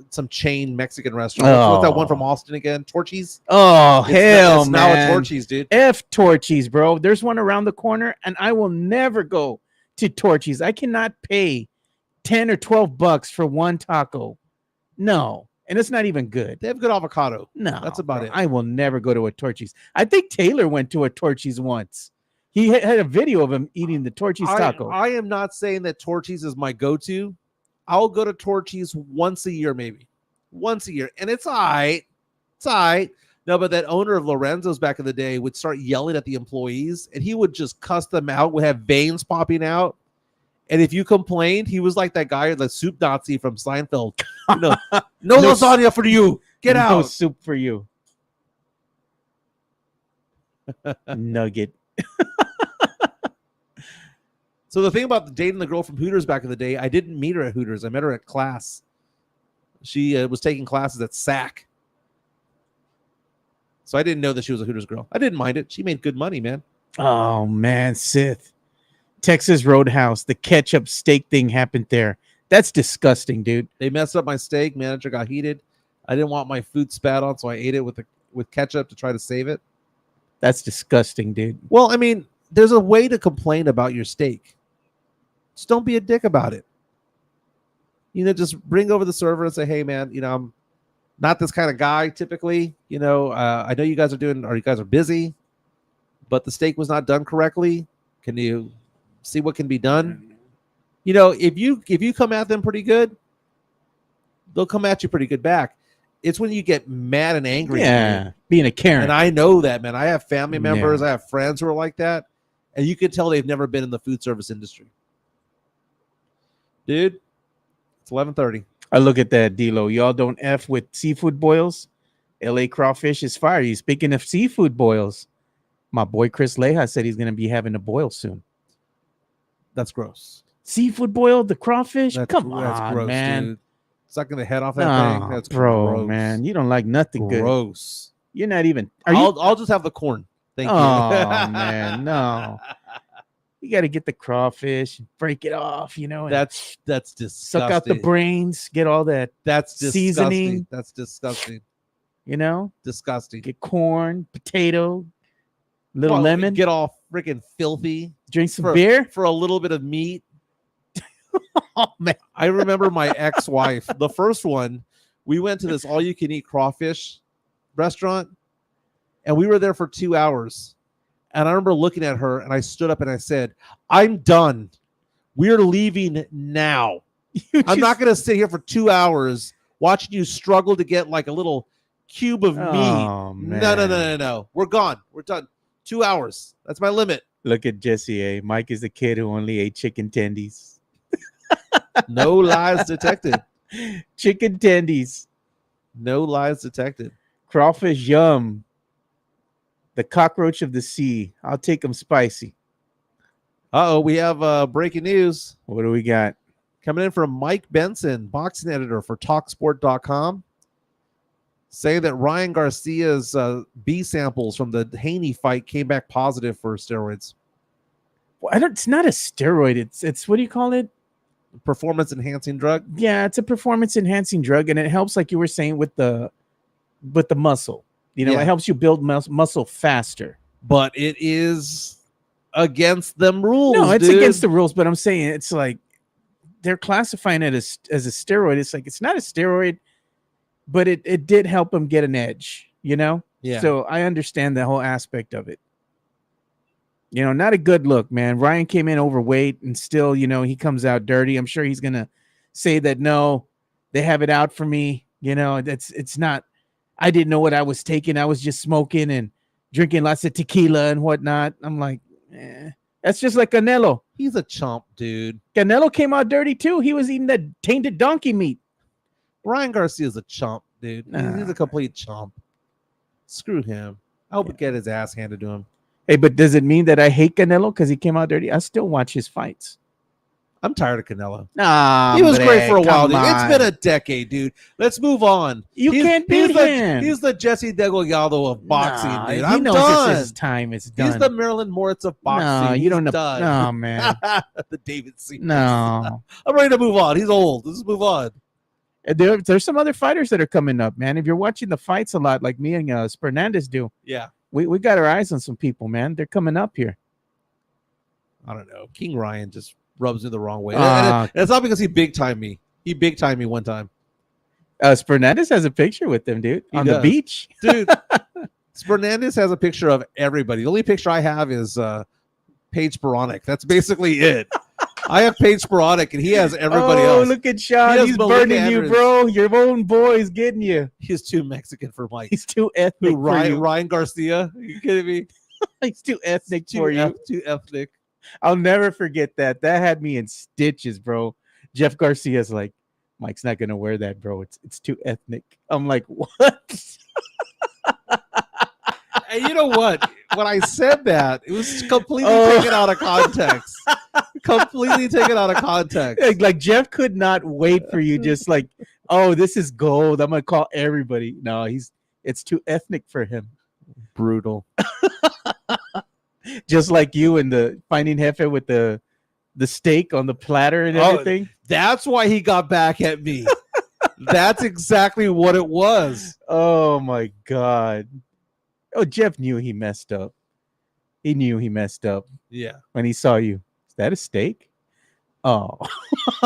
some chain Mexican restaurant. What's that one from Austin again? Torchy's? Oh, hell, it's man. now a Torchy's, dude. F Torchy's, bro. There's one around the corner, and I will never go to Torchy's. I cannot pay $10 or $12 for one taco. No. And it's not even good. They have good avocado. No, that's about it. I will never go to a Torchy's. I think Taylor went to a Torchy's once. He had a video of him eating the Torchy's taco. I am not saying that Torchy's is my go-to. I'll go to Torchy's once a year, maybe. Once a year. And it's all right. It's all right. No, but that owner of Lorenzo's back in the day would start yelling at the employees, and he would just cuss them out, would have veins popping out. And if you complained, he was like that guy, the soup Nazi from Seinfeld. No lasagna for you. Get out. No soup for you. Nugget. So the thing about dating the girl from Hooters back in the day, I didn't meet her at Hooters. I met her at class. She was taking classes at SAC. So I didn't know that she was a Hooters girl. I didn't mind it. She made good money, man. Oh, man, Sith. Texas Roadhouse, the ketchup steak thing happened there. That's disgusting, dude. They messed up my steak. Manager got heated. I didn't want my food spat on, so I ate it with ketchup to try to save it. That's disgusting, dude. Well, I mean, there's a way to complain about your steak. Just don't be a dick about it. You know, just bring over the server and say, hey, man, you know, I'm not this kind of guy typically. You know, I know you guys are busy, but the steak was not done correctly. Can you see what can be done? You know, if you come at them pretty good, they'll come at you pretty good back. It's when you get mad and angry. Yeah, being a Karen. And I know that, man. I have family members. I have friends who are like that. And you can tell they've never been in the food service industry. Dude, it's 11:30. I look at that, D-Lo. Y'all don't F with seafood boils. LA crawfish is fire. Speaking of seafood boils, my boy Chris Leja said he's going to be having a boil soon. That's gross. Seafood boil, the crawfish? Come on, that's gross, man. Dude. Sucking the head off that thing. That's gross. Man. You don't like nothing good. Gross. You're not even. I'll just have the corn. Thank you. Oh, man. No. You got to get the crawfish, break it off, you know. That's disgusting. Suck out the brains, get all that seasoning. That's disgusting. You know? Disgusting. Get corn, potato, little lemon. Get all freaking filthy. Drink some beer. For a little bit of meat. Oh, man. I remember my ex-wife, the first one, we went to this all-you-can-eat crawfish restaurant, and we were there for 2 hours. And I remember looking at her, and I stood up and I said, I'm done. We're leaving now. I'm not going to sit here for 2 hours watching you struggle to get like a little cube of meat. Oh, man. No. We're gone. We're done. 2 hours. That's my limit. Look at Jesse A. Mike is the kid who only ate chicken tendies. No lies detected. Chicken tendies. No lies detected. Crawfish yum. The cockroach of the sea. I'll take them spicy. Uh-oh, we have breaking news. What do we got? Coming in from Mike Benson, boxing editor for TalkSport.com, saying that Ryan Garcia's B samples from the Haney fight came back positive for steroids. Well, it's not a steroid. It's what do you call it? Performance enhancing drug. Yeah, it's a performance enhancing drug, and it helps, like you were saying, with the muscle. You know, Yeah. it helps you build muscle faster. But it is against them rules. No, it's dude. against the rules, but I'm saying it's like they're classifying it as a steroid. It's like it's not a steroid, but it did help him get an edge, you know? Yeah. So I understand the whole aspect of it. You know, not a good look, man. Ryan came in overweight and still, you know, he comes out dirty. I'm sure he's gonna say that no, they have it out for me. You know, it's not, I didn't know what I was taking. I was just smoking and drinking lots of tequila and whatnot. I'm like, that's just like Canelo. He's a chump, dude. Canelo came out dirty too. He was eating that tainted donkey meat. Ryan Garcia's a chump, dude. Nah. He's a complete chump. Screw him. I hope he get his ass handed to him. Hey, but does it mean that I hate Canelo because he came out dirty? I still watch his fights. I'm tired of Canelo. Nah, He was great for a while, come dude. It's on. been a decade, dude. Let's move on. Can't beat him. He's the Jesse Degollado of boxing, Nah, dude. he I'm knows done. it's his time. It's done. He's the Marilyn Moritz of boxing. No, you He's don't know. done. No, man. The David Sears. No. I'm ready to move on. He's old. Let's move on. There's some other fighters that are coming up, man. If you're watching the fights a lot, like me and Fernandez do, Yeah. we got our eyes on some people, man. They're coming up here. I don't know. King Ryan just rubs me the wrong way. Ah. And it's not because he big timed me. He big timed me one time. Fernandez has a picture with them, dude, He on does. the beach. Dude, Fernandez has a picture of everybody. The only picture I have is Paige Sporonic. That's basically it. I have Paige Sporonic, and he has everybody Oh, else. look at Sean. He has He's Malika burning you, Andrews. bro. Your own boy is getting you. He's too Mexican for Mike. He's too ethnic Who, for you. Ryan Garcia? Are you kidding me? He's too ethnic Too for you. too ethnic. I'll never forget that. That had me in stitches, bro. Jeff Garcia's like, Mike's not gonna wear that, bro. It's too ethnic. I'm like, what? And you know what? When I said that, it was completely taken out of context. Completely taken out of context. Like Jeff could not wait for you. Just like, oh, this is gold. I'm gonna call everybody. No, it's too ethnic for him. Brutal. Just like you and the Finding Jefe with the steak on the platter and everything. That's why he got back at me. That's exactly what it was. Oh my God. Oh, Jeff knew he messed up. He knew he messed up Yeah. when he saw you. Is that a steak? Oh,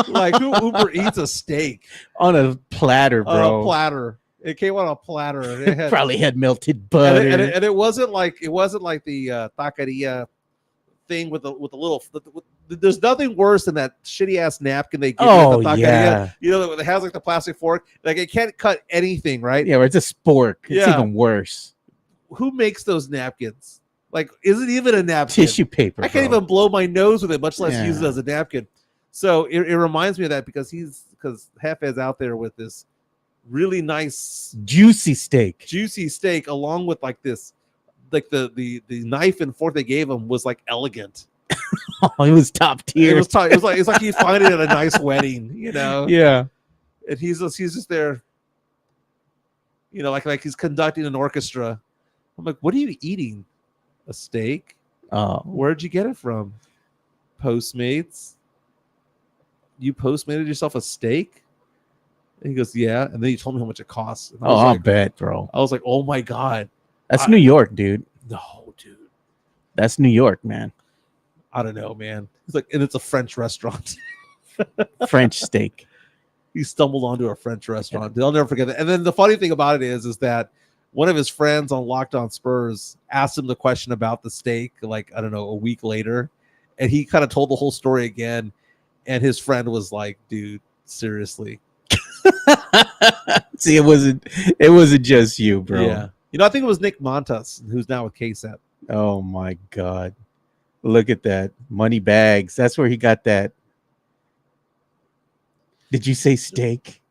Like who Uber eats a steak on a platter, on bro. a platter? It came on a platter. And it had, Probably had melted and butter. and it wasn't like the taqueria thing with the little. There's nothing worse than that shitty ass napkin they give you at the taqueria. yeah. You know, it has like the plastic fork. Like it can't cut anything, right? Yeah, or it's a spork. It's Yeah. even worse. Who makes those napkins? Like, is it even a napkin? Tissue paper. I can't bro. even blow my nose with it, much less Yeah. use it as a napkin. So it reminds me of that because Jefe's out there with this really nice Juicy steak. juicy steak along with like this, like the knife and fork they gave him was like elegant. Oh, it was top tier. It was like he'd find it at a nice wedding, you know. Yeah. And he's just there, you know, like he's conducting an orchestra. I'm like, what are you eating? A steak? Oh, Where'd you get it from? Postmates? You postmated yourself a steak? And he goes, yeah. And then he told me how much it costs. And I was I'll like, bet, bro. I was like, oh my God. That's New York, dude. No, dude. That's New York, man. I don't know, man. He's like, and it's a French restaurant. French steak. He stumbled onto a French restaurant. I'll never forget that. And then the funny thing about it is that one of his friends on Locked On Spurs asked him the question about the steak, like, I don't know, a week later. And he kind of told the whole story again. And his friend was like, dude, Seriously. See, it wasn't just you, bro. Yeah. You know, I think it was Nick Montas, who's now with KSAT. Oh my God. Look at that. Money bags. That's where he got that. Did you say steak?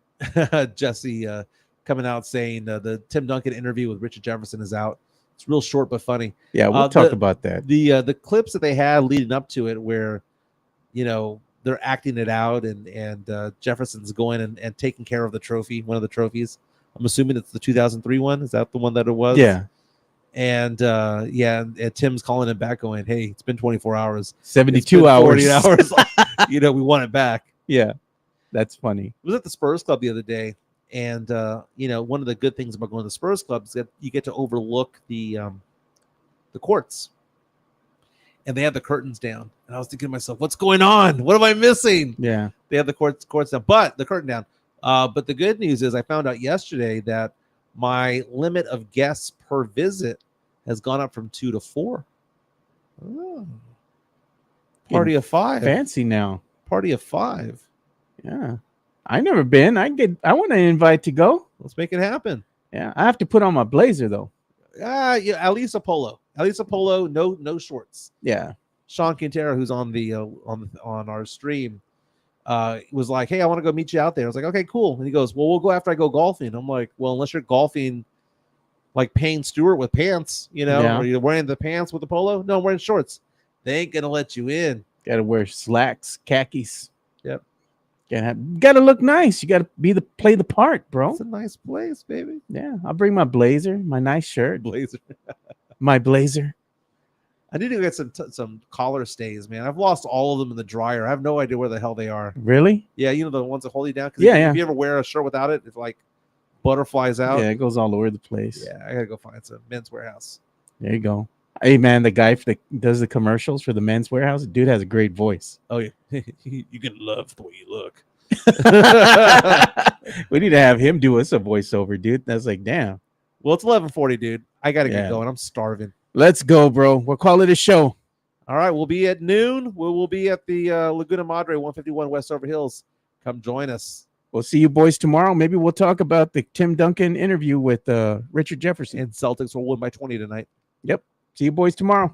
Jesse coming out saying the Tim Duncan interview with Richard Jefferson is out. It's real short but funny. Yeah, we'll talk about that. The clips that they had leading up to it, where they're acting it out, and Jefferson's going and taking care of the trophy, one of the trophies. I'm assuming it's the 2003 one. Is that the one that it was? Yeah. And and Tim's calling him back, going, "Hey, it's been 24 hours, 72 hours. 40 hours. We want it back." Yeah, that's funny. I was at the Spurs Club the other day, and one of the good things about going to the Spurs Club is that you get to overlook the courts, and they have the curtains down. And I was thinking to myself, "What's going on? What am I missing?" Yeah, they have the courts down, but the curtain down. But the good news is, I found out yesterday that my limit of guests per visit has gone up from 2 to 4. Oh. Party of 5. Fancy now. Party of 5. Yeah. I never been. I want to invite to go. Let's make it happen. Yeah. I have to put on my blazer though. Yeah, at least a polo. At least a polo, no shorts. Yeah. Sean Quintero, who's on the on our stream, was like, "Hey, I want to go meet you out there." I was like, "Okay, cool." And he goes, "Well, we'll go after I go golfing." I'm like, "Well, unless you're golfing like Payne Stewart with pants, Yeah. or you're wearing the pants with the polo." "No, I'm wearing shorts." "They ain't gonna let you in." Got to wear slacks, khakis. Yep. Got to look nice. You got to play the part, bro. It's a nice place, baby. Yeah. I'll bring my blazer, my nice shirt, Blazer. my blazer. I need to get some collar stays, man. I've lost all of them in the dryer. I have no idea where the hell they are. Really? Yeah, the ones that hold you down. Yeah, if you ever wear a shirt without it, it's like butterflies out. Yeah, it goes all over the place. Yeah, I gotta go find some Men's Warehouse. There you go. Hey man, the guy that does the commercials for the Men's Warehouse, dude has a great voice. Oh yeah, you can love the way you look. We need to have him do us a voiceover, dude. That's like, damn. Well, it's 11:40, dude. I gotta Yeah. get going. I'm starving. Let's go, bro. We'll call it a show. All right, we'll be at noon. We'll be at the Laguna Madre, 151 Westover Hills. Come join us. We'll see you boys tomorrow. Maybe we'll talk about the Tim Duncan interview with Richard Jefferson. And Celtics will win by 20 tonight. Yep. See you boys tomorrow.